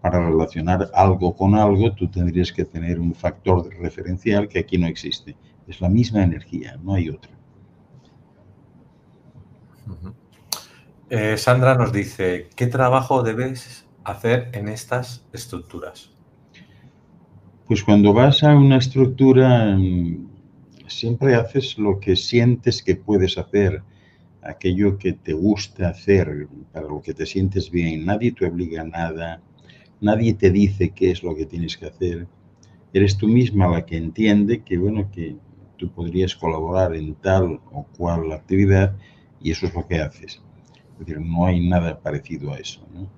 Para relacionar algo con algo, tú tendrías que tener un factor referencial que aquí no existe. Es la misma energía, no hay otra. Sandra nos dice, ¿qué trabajo debes hacer en estas estructuras? Pues cuando vas a una estructura, siempre haces lo que sientes que puedes hacer, aquello que te gusta hacer, para lo que te sientes bien. Nadie te obliga a nada, nadie te dice qué es lo que tienes que hacer. Eres tú misma la que entiende que, bueno, que tú podrías colaborar en tal o cual actividad y eso es lo que haces. Es decir, no hay nada parecido a eso, ¿no?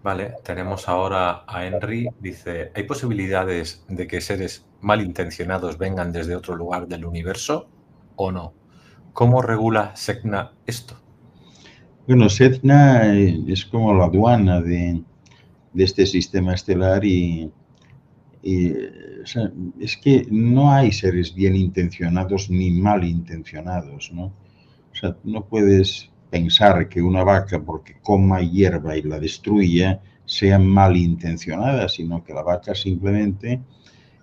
Vale, tenemos ahora a Henry, dice, ¿hay posibilidades de que seres malintencionados vengan desde otro lugar del universo o no? ¿Cómo regula Sedna esto? Bueno, Sedna es como la aduana de este sistema estelar y o sea, es que no hay seres bien intencionados ni mal intencionados, ¿no? O sea, no puedes pensar que una vaca, porque coma hierba y la destruya, sea malintencionada, sino que la vaca simplemente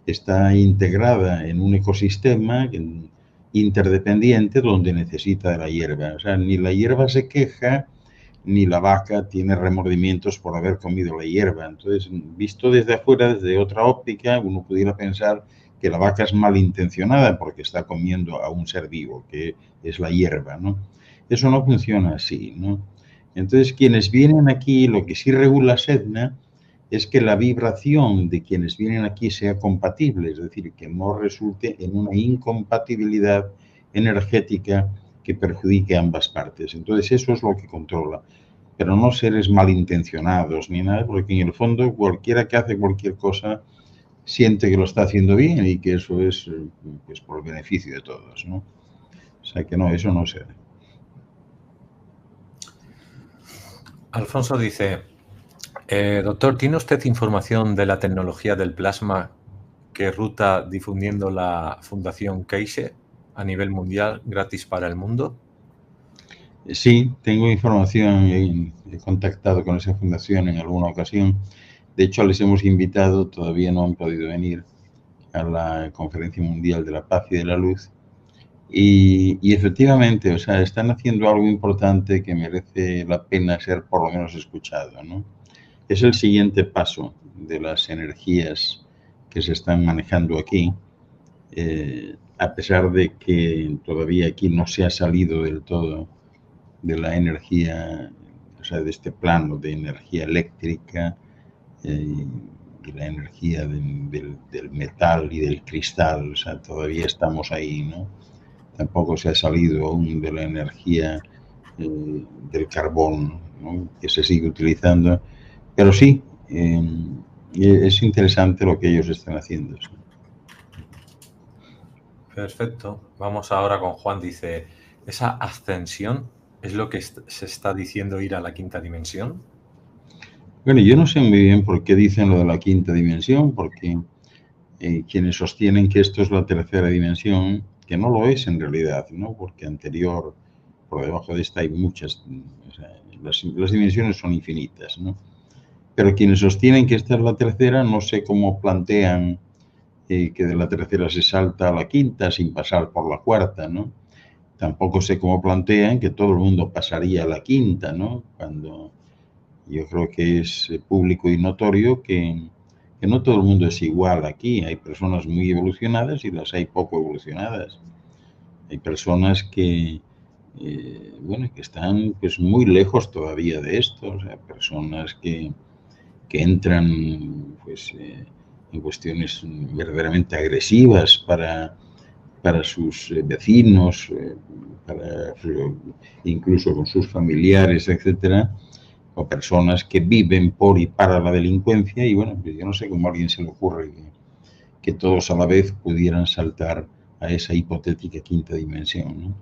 está integrada en un ecosistema interdependiente donde necesita de la hierba. O sea, ni la hierba se queja, ni la vaca tiene remordimientos por haber comido la hierba. Entonces, visto desde afuera, desde otra óptica, uno pudiera pensar que la vaca es malintencionada porque está comiendo a un ser vivo, que es la hierba, ¿no? Eso no funciona así, ¿no? Entonces, quienes vienen aquí, lo que sí regula Sedna es que la vibración de quienes vienen aquí sea compatible, es decir, que no resulte en una incompatibilidad energética que perjudique a ambas partes. Entonces, eso es lo que controla, pero no seres malintencionados ni nada, porque en el fondo cualquiera que hace cualquier cosa siente que lo está haciendo bien y que eso es pues, por el beneficio de todos, ¿no? O sea que no, eso no se hace. Alfonso dice, doctor, ¿tiene usted información de la tecnología del plasma que ruta difundiendo la Fundación Caixe a nivel mundial gratis para el mundo? Sí, tengo información, he contactado con esa fundación en alguna ocasión. De hecho, les hemos invitado, todavía no han podido venir a la Conferencia Mundial de la Paz y de la Luz. Y efectivamente, o sea, están haciendo algo importante que merece la pena ser por lo menos escuchado, ¿no? Es el siguiente paso de las energías que se están manejando aquí, a pesar de que todavía aquí no se ha salido del todo de la energía, o sea, de este plano de energía eléctrica y la energía del metal y del cristal, o sea, todavía estamos ahí, ¿no? Tampoco se ha salido aún de la energía del carbón, ¿no? Que se sigue utilizando, pero sí, es interesante lo que ellos están haciendo. ¿Sí? Perfecto. Vamos ahora con Juan. Dice, ¿Esa ascensión es lo que se está diciendo ir a la quinta dimensión? Bueno, yo no sé muy bien por qué dicen lo de la quinta dimensión, porque quienes sostienen que esto es la tercera dimensión, que no lo es en realidad, ¿no? Porque anterior, por debajo de esta hay muchas, o sea, las dimensiones son infinitas, ¿no? Pero quienes sostienen que esta es la tercera, no sé cómo plantean que de la tercera se salta a la quinta sin pasar por la cuarta, ¿no? Tampoco sé cómo plantean que todo el mundo pasaría a la quinta, ¿no? Cuando yo creo que es público y notorio que no todo el mundo es igual aquí. Hay personas muy evolucionadas y las hay poco evolucionadas. Hay personas que, bueno, que están pues muy lejos todavía de esto. O sea, personas que entran pues, en cuestiones verdaderamente agresivas para sus vecinos, para, incluso con sus familiares, etcétera, o personas que viven por y para la delincuencia, y bueno, pues yo no sé cómo a alguien se le ocurre que todos a la vez pudieran saltar a esa hipotética quinta dimensión, ¿no?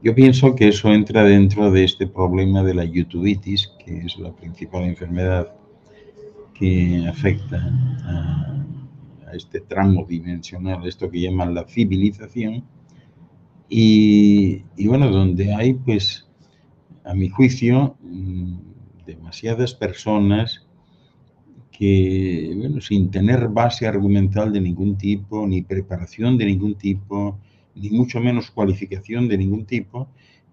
Yo pienso que eso entra dentro de este problema de la youtubitis, que es la principal enfermedad que afecta a este tramo dimensional, esto que llaman la civilización, y bueno, donde hay, pues, a mi juicio, demasiadas personas que, bueno, sin tener base argumental de ningún tipo, ni preparación de ningún tipo, ni mucho menos cualificación de ningún tipo,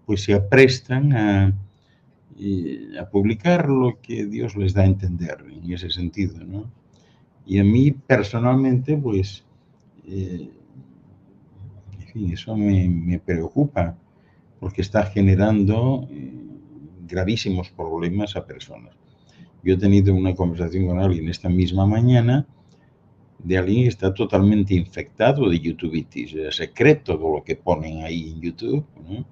pues se aprestan a publicar lo que Dios les da a entender en ese sentido, ¿no? Y a mí personalmente, pues, en fin, eso me preocupa, porque está generando gravísimos problemas a personas. Yo he tenido una conversación con alguien esta misma mañana de alguien que está totalmente infectado de youtubitis. Se cree todo lo que ponen ahí en YouTube, ¿no?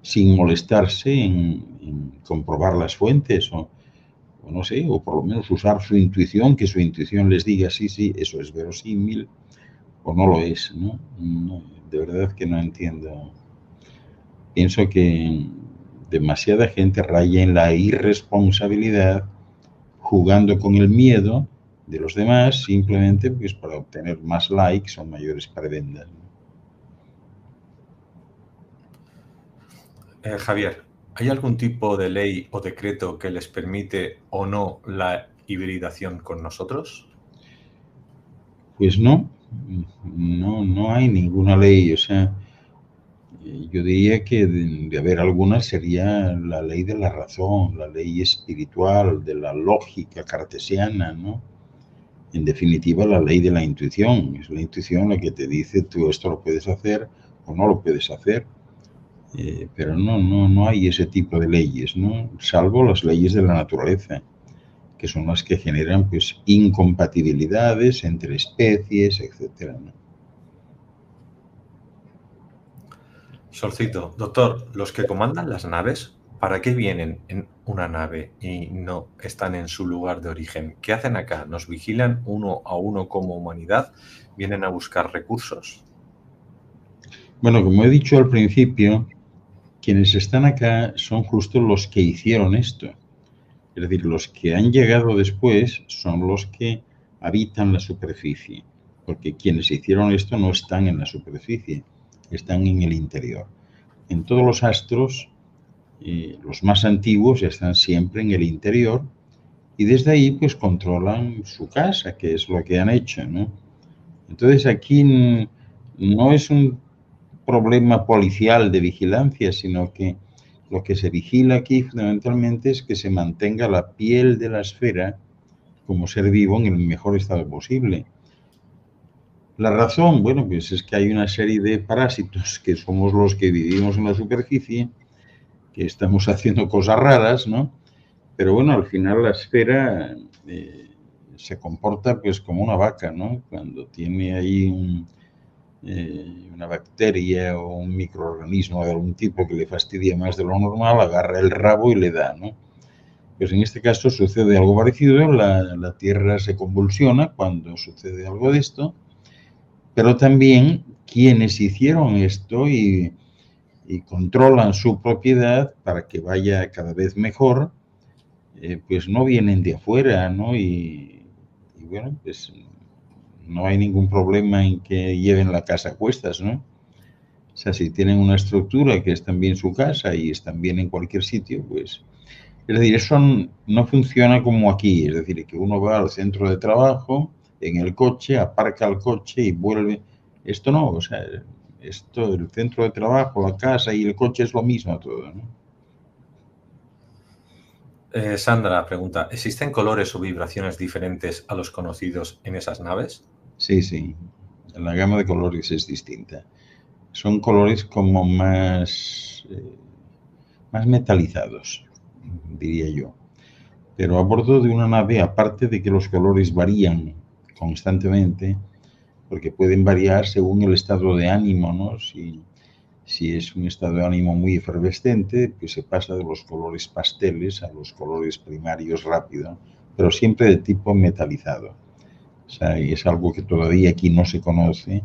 Sin molestarse en comprobar las fuentes o no sé, o por lo menos usar su intuición, que su intuición les diga sí, sí, eso es verosímil o no lo es, ¿no? No, de verdad que no entiendo. Pienso que demasiada gente raya en la irresponsabilidad, jugando con el miedo de los demás, simplemente pues para obtener más likes o mayores prebendas. Javier, ¿hay algún tipo de ley o decreto que les permite o no la hibridación con nosotros? Pues no hay ninguna ley. O sea, yo diría que de haber alguna sería la ley de la razón, la ley espiritual, de la lógica cartesiana, ¿no? En definitiva, la ley de la intuición. Es la intuición la que te dice tú esto lo puedes hacer o no lo puedes hacer. Pero no hay ese tipo de leyes, ¿no? Salvo las leyes de la naturaleza, que son las que generan pues incompatibilidades entre especies, etcétera, ¿no? Solcito, doctor, los que comandan las naves, ¿para qué vienen en una nave y no están en su lugar de origen? ¿Qué hacen acá? ¿Nos vigilan uno a uno como humanidad? ¿Vienen a buscar recursos? Bueno, como he dicho al principio, quienes están acá son justo los que hicieron esto. Es decir, los que han llegado después son los que habitan la superficie, porque quienes hicieron esto no están en la superficie, están en el interior. En todos los astros, los más antiguos están siempre en el interior y desde ahí pues controlan su casa, que es lo que han hecho, ¿no? Entonces aquí no es un problema policial de vigilancia, sino que lo que se vigila aquí fundamentalmente es que se mantenga la piel de la esfera como ser vivo en el mejor estado posible. La razón, bueno, pues es que hay una serie de parásitos que somos los que vivimos en la superficie, que estamos haciendo cosas raras, ¿no? Pero bueno, al final la esfera se comporta pues como una vaca, ¿no? Cuando tiene ahí una bacteria o un microorganismo de algún tipo que le fastidia más de lo normal, agarra el rabo y le da, ¿no? Pues en este caso sucede algo parecido, la Tierra se convulsiona cuando sucede algo de esto, pero también quienes hicieron esto y y controlan su propiedad para que vaya cada vez mejor, pues no vienen de afuera, ¿no? Y bueno, pues no hay ningún problema en que lleven la casa a cuestas, ¿no? O sea, si tienen una estructura que es también su casa y están bien en cualquier sitio, pues... Es decir, eso no funciona como aquí, es decir, que uno va al centro de trabajo en el coche, aparca el coche y vuelve. Esto no, o sea, esto, el centro de trabajo, la casa y el coche es lo mismo todo, ¿no? Sandra pregunta, ¿existen colores o vibraciones diferentes a los conocidos en esas naves? Sí, sí, la gama de colores es distinta. Son colores como más metalizados, diría yo. Pero a bordo de una nave, aparte de que los colores varían constantemente, porque pueden variar según el estado de ánimo, ¿no? Si es un estado de ánimo muy efervescente, pues se pasa de los colores pasteles a los colores primarios rápido, pero siempre de tipo metalizado. O sea, es algo que todavía aquí no se conoce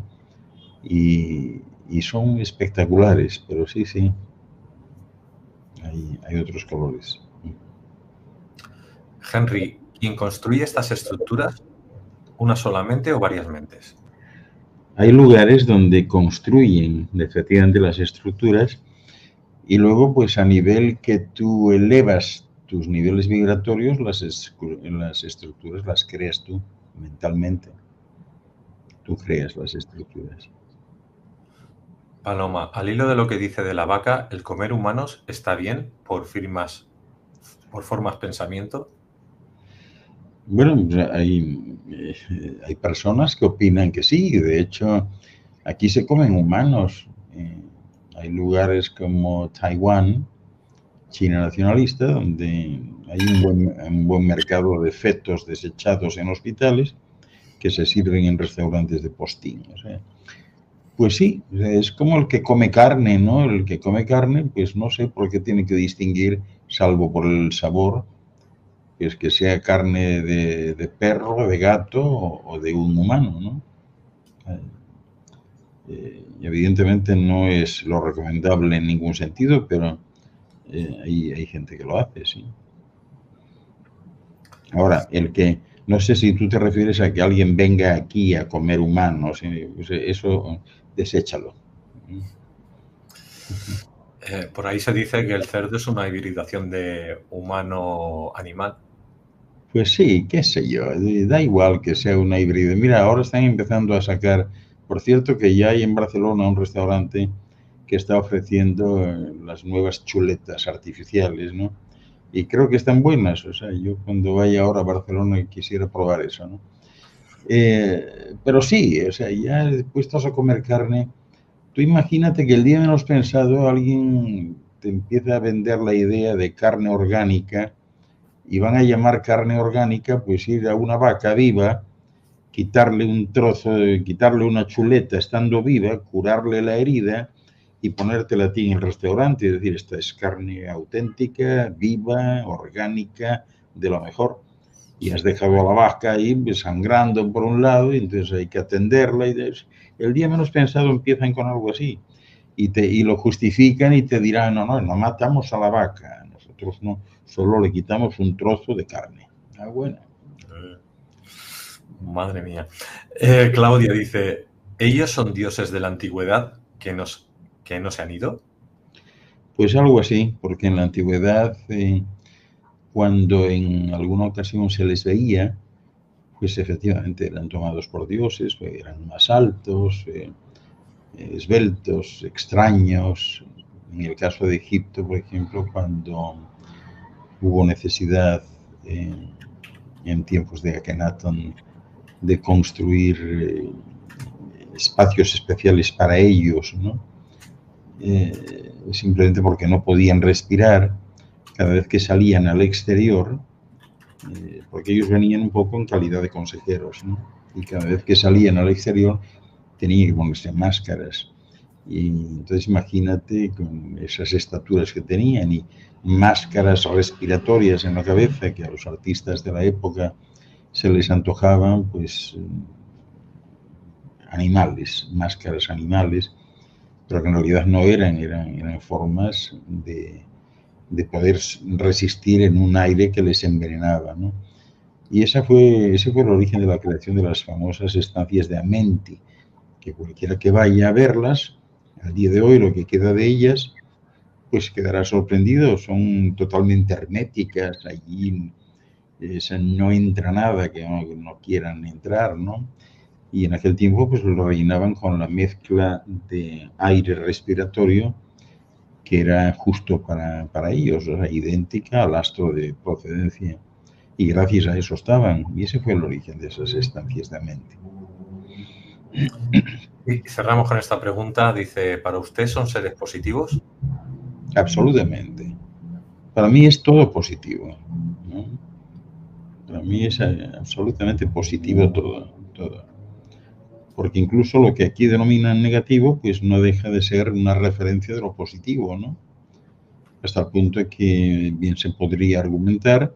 y son espectaculares, pero sí, sí, hay otros colores. Henry, ¿quién construye estas estructuras? ¿Una solamente o varias mentes? Hay lugares donde construyen efectivamente las estructuras y luego, pues a nivel que tú elevas tus niveles vibratorios, las estructuras las creas tú mentalmente. Tú creas las estructuras. Paloma, al hilo de lo que dice de la vaca, ¿el comer humanos está bien por formas pensamiento? Bueno, hay personas que opinan que sí. De hecho, aquí se comen humanos. Hay lugares como Taiwán, China nacionalista, donde hay un buen mercado de fetos desechados en hospitales que se sirven en restaurantes de postín. O sea, pues sí, es como el que come carne, ¿no? El que come carne, pues no sé por qué tiene que distinguir, salvo por el sabor, pues que sea carne de perro, de gato o de un humano, ¿no? Evidentemente no es lo recomendable en ningún sentido, pero hay gente que lo hace, sí. Ahora, no sé si tú te refieres a que alguien venga aquí a comer humanos, pues eso, deséchalo. Por ahí se dice que el cerdo es una hibridación de humano-animal. Pues sí, qué sé yo, da igual que sea una híbrida. Mira, ahora están empezando a sacar, por cierto que ya hay en Barcelona un restaurante que está ofreciendo las nuevas chuletas artificiales, ¿no? Y creo que están buenas, o sea, yo cuando vaya ahora a Barcelona quisiera probar eso, ¿no? Pero sí, o sea, ya puestos a comer carne, tú imagínate que el día menos pensado alguien te empieza a vender la idea de carne orgánica y van a llamar carne orgánica, pues ir a una vaca viva, quitarle un trozo, quitarle una chuleta estando viva, curarle la herida y ponértela a ti en el restaurante y decir, esta es carne auténtica, viva, orgánica, de lo mejor. Y has dejado a la vaca ahí sangrando por un lado y entonces hay que atenderla. El día menos pensado empiezan con algo así y lo justifican y te dirán, no matamos a la vaca, nosotros no, solo le quitamos un trozo de carne. Ah, bueno. Madre mía. Claudia dice, ¿ellos son dioses de la antigüedad que no se han ido? Pues algo así, porque en la antigüedad, cuando en alguna ocasión se les veía, pues efectivamente eran tomados por dioses, eran más altos, esbeltos, extraños. En el caso de Egipto, por ejemplo, cuando hubo necesidad en tiempos de Akenatón de construir espacios especiales para ellos, ¿no? Simplemente porque no podían respirar cada vez que salían al exterior, porque ellos venían un poco en calidad de consejeros, ¿no? Y cada vez que salían al exterior tenían que ponerse máscaras. Y entonces imagínate con esas estaturas que tenían y máscaras respiratorias en la cabeza que a los artistas de la época se les antojaban, pues animales, máscaras animales. pero que en realidad no eran formas de poder resistir en un aire que les envenenaba, ¿no? Y ese fue el origen de la creación de las famosas estancias de Amenti, que cualquiera que vaya a verlas, al día de hoy lo que queda de ellas, pues quedará sorprendido, son totalmente herméticas, allí no entra nada que no quieran entrar, ¿no? Y en aquel tiempo pues lo rellenaban con la mezcla de aire respiratorio que era justo para ellos, o sea, idéntica al astro de procedencia. Y gracias a eso estaban. Y ese fue el origen de esas estancias de Amenti. Y cerramos con esta pregunta. Dice, ¿para usted son seres positivos? Absolutamente. Para mí es todo positivo, ¿no? Para mí es absolutamente positivo todo. Porque incluso lo que aquí denominan negativo, pues no deja de ser una referencia de lo positivo, ¿no? Hasta el punto que bien se podría argumentar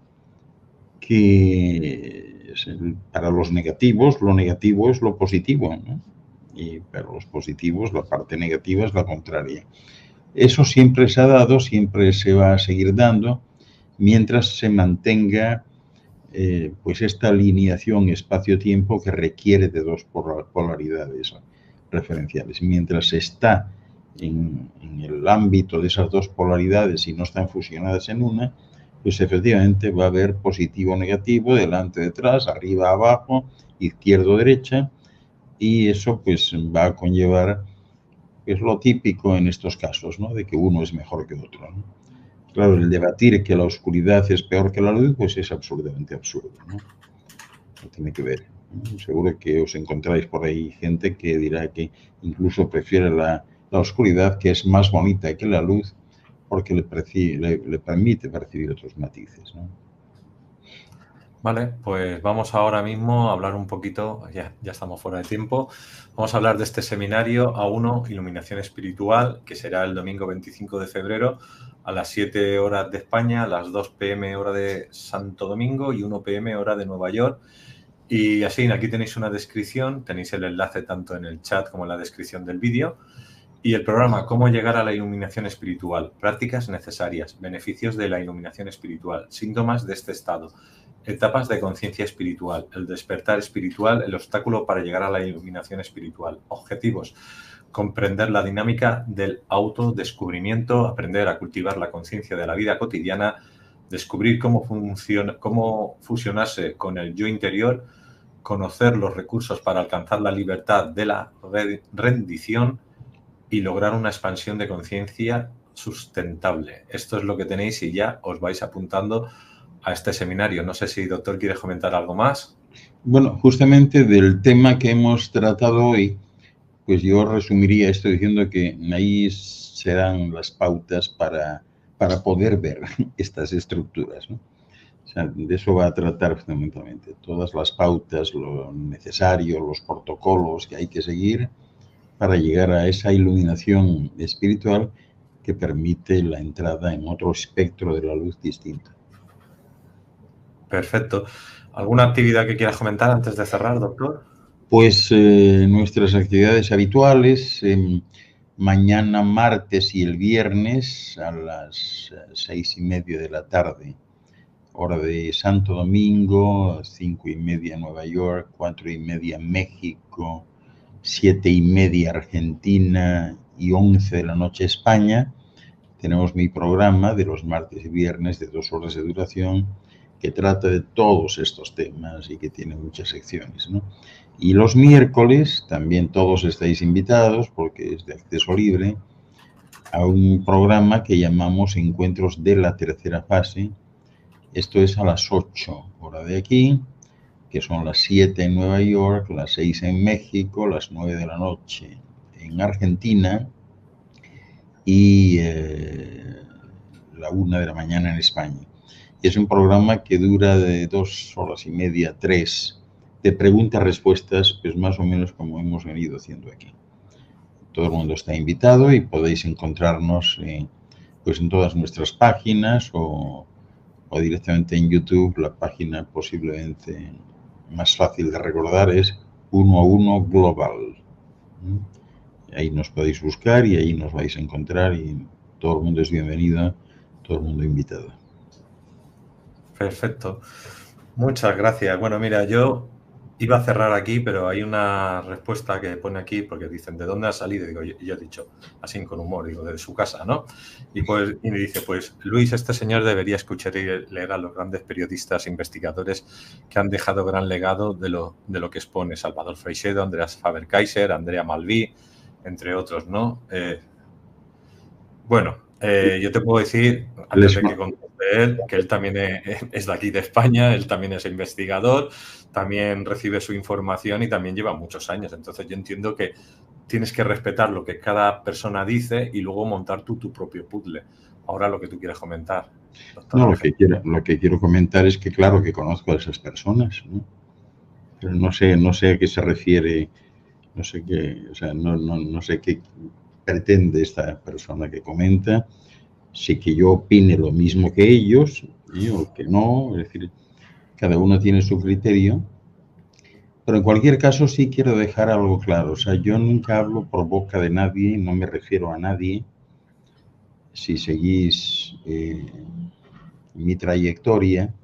que para los negativos, lo negativo es lo positivo, ¿no? Y para los positivos, la parte negativa es la contraria. Eso siempre se ha dado, siempre se va a seguir dando, mientras se mantenga pues esta alineación espacio-tiempo que requiere de dos polaridades referenciales. Mientras se está en el ámbito de esas dos polaridades y no están fusionadas en una, pues efectivamente va a haber positivo, negativo, delante, detrás, arriba, abajo, izquierdo, derecha, y eso pues va a conllevar, es lo típico en estos casos, ¿no? De que uno es mejor que otro, ¿no? Claro, el debatir que la oscuridad es peor que la luz, pues es absolutamente absurdo, ¿no? No tiene que ver, ¿no? Seguro que os encontráis por ahí gente que dirá que incluso prefiere la oscuridad, que es más bonita que la luz, porque le permite percibir otros matices, ¿no? Vale, pues vamos ahora mismo a hablar un poquito, ya estamos fuera de tiempo, vamos a hablar de este seminario A1, Iluminación Espiritual, que será el domingo 25 de febrero a las 7 horas de España, a las 2 p.m. hora de Santo Domingo y 1 p.m. hora de Nueva York. Y así, aquí tenéis una descripción, tenéis el enlace tanto en el chat como en la descripción del vídeo. Y el programa, ¿cómo llegar a la iluminación espiritual? Prácticas necesarias, beneficios de la iluminación espiritual, síntomas de este estado, etapas de conciencia espiritual, el despertar espiritual, el obstáculo para llegar a la iluminación espiritual, objetivos, comprender la dinámica del autodescubrimiento, aprender a cultivar la conciencia de la vida cotidiana, descubrir cómo fusionarse con el yo interior, conocer los recursos para alcanzar la libertad de la rendición y lograr una expansión de conciencia sustentable. Esto es lo que tenéis y ya os vais apuntando a este seminario. No sé si, doctor, ¿quieres comentar algo más? Bueno, justamente del tema que hemos tratado hoy, pues yo resumiría esto diciendo que ahí serán las pautas para poder ver estas estructuras, ¿no? O sea, de eso va a tratar fundamentalmente. Todas las pautas, lo necesario, los protocolos que hay que seguir para llegar a esa iluminación espiritual que permite la entrada en otro espectro de la luz distinto. Perfecto. ¿Alguna actividad que quieras comentar antes de cerrar, doctor? Pues nuestras actividades habituales, mañana martes y el viernes a las 6:30 de la tarde, hora de Santo Domingo, 5:30 Nueva York, 4:30 México, 7:30 Argentina y 11 de la noche España. Tenemos mi programa de los martes y viernes de 2 horas de duración que trata de todos estos temas y que tiene muchas secciones, ¿no? Y los miércoles también todos estáis invitados, porque es de acceso libre, a un programa que llamamos Encuentros de la Tercera Fase. Esto es a las 8 hora de aquí, que son las 7 en Nueva York, las 6 en México, las 9 de la noche en Argentina y la 1 de la mañana en España. Es un programa que dura de 2 horas y media, 3, de preguntas-respuestas, pues más o menos como hemos venido haciendo aquí. Todo el mundo está invitado y podéis encontrarnos pues en todas nuestras páginas o directamente en YouTube. La página posiblemente más fácil de recordar es 1 a 1 Global. ahí nos podéis buscar y ahí nos vais a encontrar y todo el mundo es bienvenido, todo el mundo invitado. Perfecto. Muchas gracias. Bueno, mira, yo iba a cerrar aquí, pero hay una respuesta que pone aquí porque dicen, ¿de dónde ha salido? Digo, yo he dicho, así con humor, digo, de su casa, ¿no? Y me dice, pues, Luis, este señor debería escuchar y leer a los grandes periodistas, investigadores que han dejado gran legado de lo que expone. Salvador Freixedo, Andreas Faber-Kaiser, Andrea Malví, entre otros, ¿no? Yo te puedo decir, antes de que conteste él, que él también es de aquí de España, él también es investigador, también recibe su información y también lleva muchos años. Entonces yo entiendo que tienes que respetar lo que cada persona dice y luego montar tú tu propio puzzle. Ahora lo que tú quieras comentar, doctor. No, lo que quiero comentar es que claro que conozco a esas personas, ¿no? Pero no sé a qué se refiere, no sé qué pretende esta persona que comenta, si que yo opine lo mismo que ellos o que no, es decir, cada uno tiene su criterio, pero en cualquier caso sí quiero dejar algo claro, o sea, yo nunca hablo por boca de nadie, no me refiero a nadie. Si seguís mi trayectoria,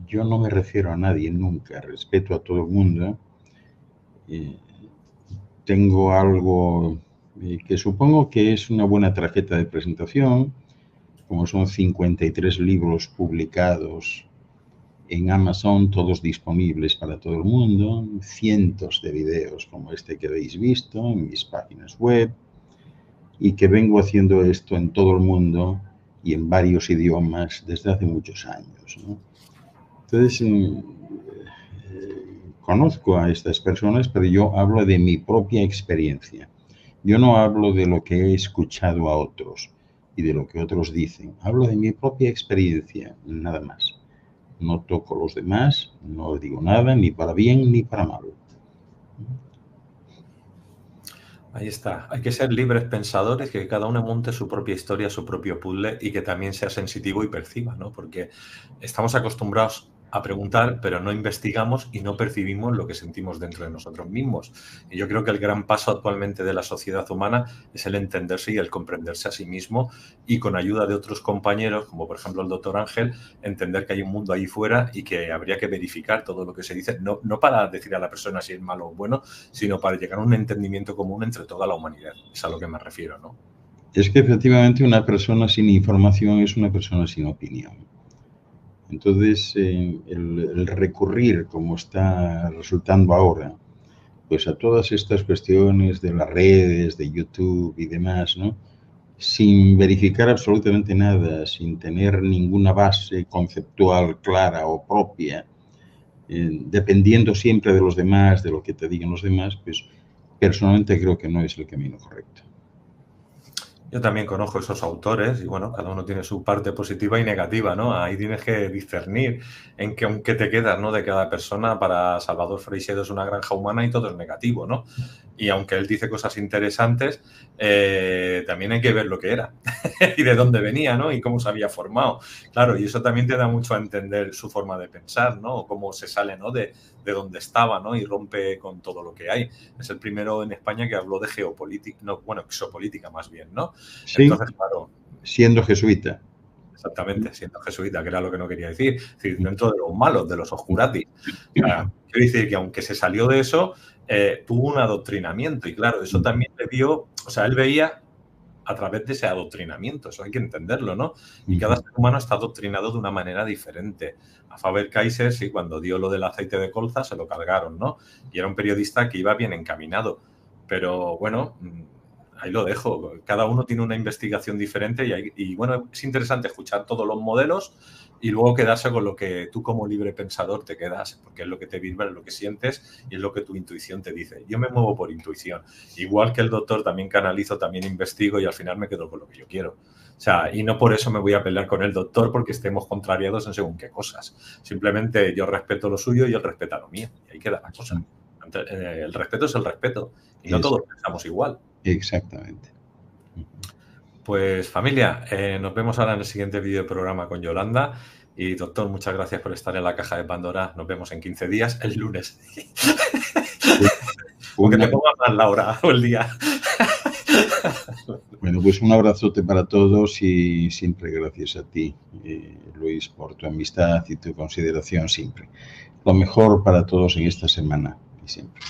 yo no me refiero a nadie nunca, respeto a todo el mundo. Tengo algo que supongo que es una buena tarjeta de presentación, como son 53 libros publicados en Amazon, todos disponibles para todo el mundo, cientos de videos como este que habéis visto en mis páginas web, y que vengo haciendo esto en todo el mundo y en varios idiomas desde hace muchos años, ¿no? Entonces, conozco a estas personas, pero yo hablo de mi propia experiencia. Yo no hablo de lo que he escuchado a otros y de lo que otros dicen. Hablo de mi propia experiencia, nada más. No toco a los demás, no digo nada, ni para bien ni para mal. Ahí está. Hay que ser libres pensadores, que cada uno monte su propia historia, su propio puzzle y que también sea sensitivo y perciba, ¿no? Porque estamos acostumbrados a preguntar, pero no investigamos y no percibimos lo que sentimos dentro de nosotros mismos. Y yo creo que el gran paso actualmente de la sociedad humana es el entenderse y el comprenderse a sí mismo y con ayuda de otros compañeros, como por ejemplo el doctor Ángel, entender que hay un mundo ahí fuera y que habría que verificar todo lo que se dice, no para decir a la persona si es malo o bueno, sino para llegar a un entendimiento común entre toda la humanidad. Es a lo que me refiero, ¿no? Es que efectivamente una persona sin información es una persona sin opinión. Entonces, el recurrir, como está resultando ahora, pues a todas estas cuestiones de las redes, de YouTube y demás, ¿no? Sin verificar absolutamente nada, sin tener ninguna base conceptual clara o propia, dependiendo siempre de los demás, de lo que te digan los demás, pues personalmente creo que no es el camino correcto. Yo también conozco esos autores y, bueno, cada uno tiene su parte positiva y negativa, ¿no? Ahí tienes que discernir en qué te quedas, ¿no? De cada persona. Para Salvador Freixedo es una granja humana y todo es negativo, ¿no? Y aunque él dice cosas interesantes, también hay que ver lo que era y de dónde venía, ¿no? Y cómo se había formado. Claro, y eso también te da mucho a entender su forma de pensar, ¿no? O cómo se sale, ¿no? De donde estaba, ¿no? Y rompe con todo lo que hay. Es el primero en España que habló de geopolítica, no, bueno, exopolítica más bien, ¿no? Sí, entonces, claro, siendo jesuita. Exactamente, siendo jesuita, que era lo que no quería decir. Es decir, dentro de los malos, de los oscuratis. Quiero decir que aunque se salió de eso, tuvo un adoctrinamiento y claro, eso también le vio, o sea, él veía a través de ese adoctrinamiento, eso hay que entenderlo, ¿no? Y cada ser humano está adoctrinado de una manera diferente. A Faber-Kaiser, sí, cuando dio lo del aceite de colza, se lo cargaron, ¿no? Y era un periodista que iba bien encaminado. Pero, bueno, ahí lo dejo. Cada uno tiene una investigación diferente y bueno, es interesante escuchar todos los modelos y luego quedarse con lo que tú como libre pensador te quedas, porque es lo que te vibra, es lo que sientes y es lo que tu intuición te dice. Yo me muevo por intuición. Igual que el doctor, también canalizo, también investigo y al final me quedo con lo que yo quiero. O sea, y no por eso me voy a pelear con el doctor porque estemos contrariados en según qué cosas. Simplemente yo respeto lo suyo y él respeta lo mío. Y ahí queda la cosa. El respeto es el respeto. Y no todos pensamos igual. Exactamente. Pues familia, nos vemos ahora en el siguiente vídeo programa con Yolanda. Y doctor, muchas gracias por estar en la caja de Pandora. Nos vemos en 15 días, el lunes. Aunque te ponga mal la hora o el día. Bueno, pues un abrazote para todos y siempre gracias a ti, Luis, por tu amistad y tu consideración siempre. Lo mejor para todos en esta semana y siempre.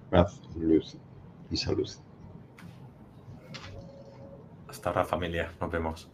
Paz, luz y salud. Hasta ahora, familia. Nos vemos.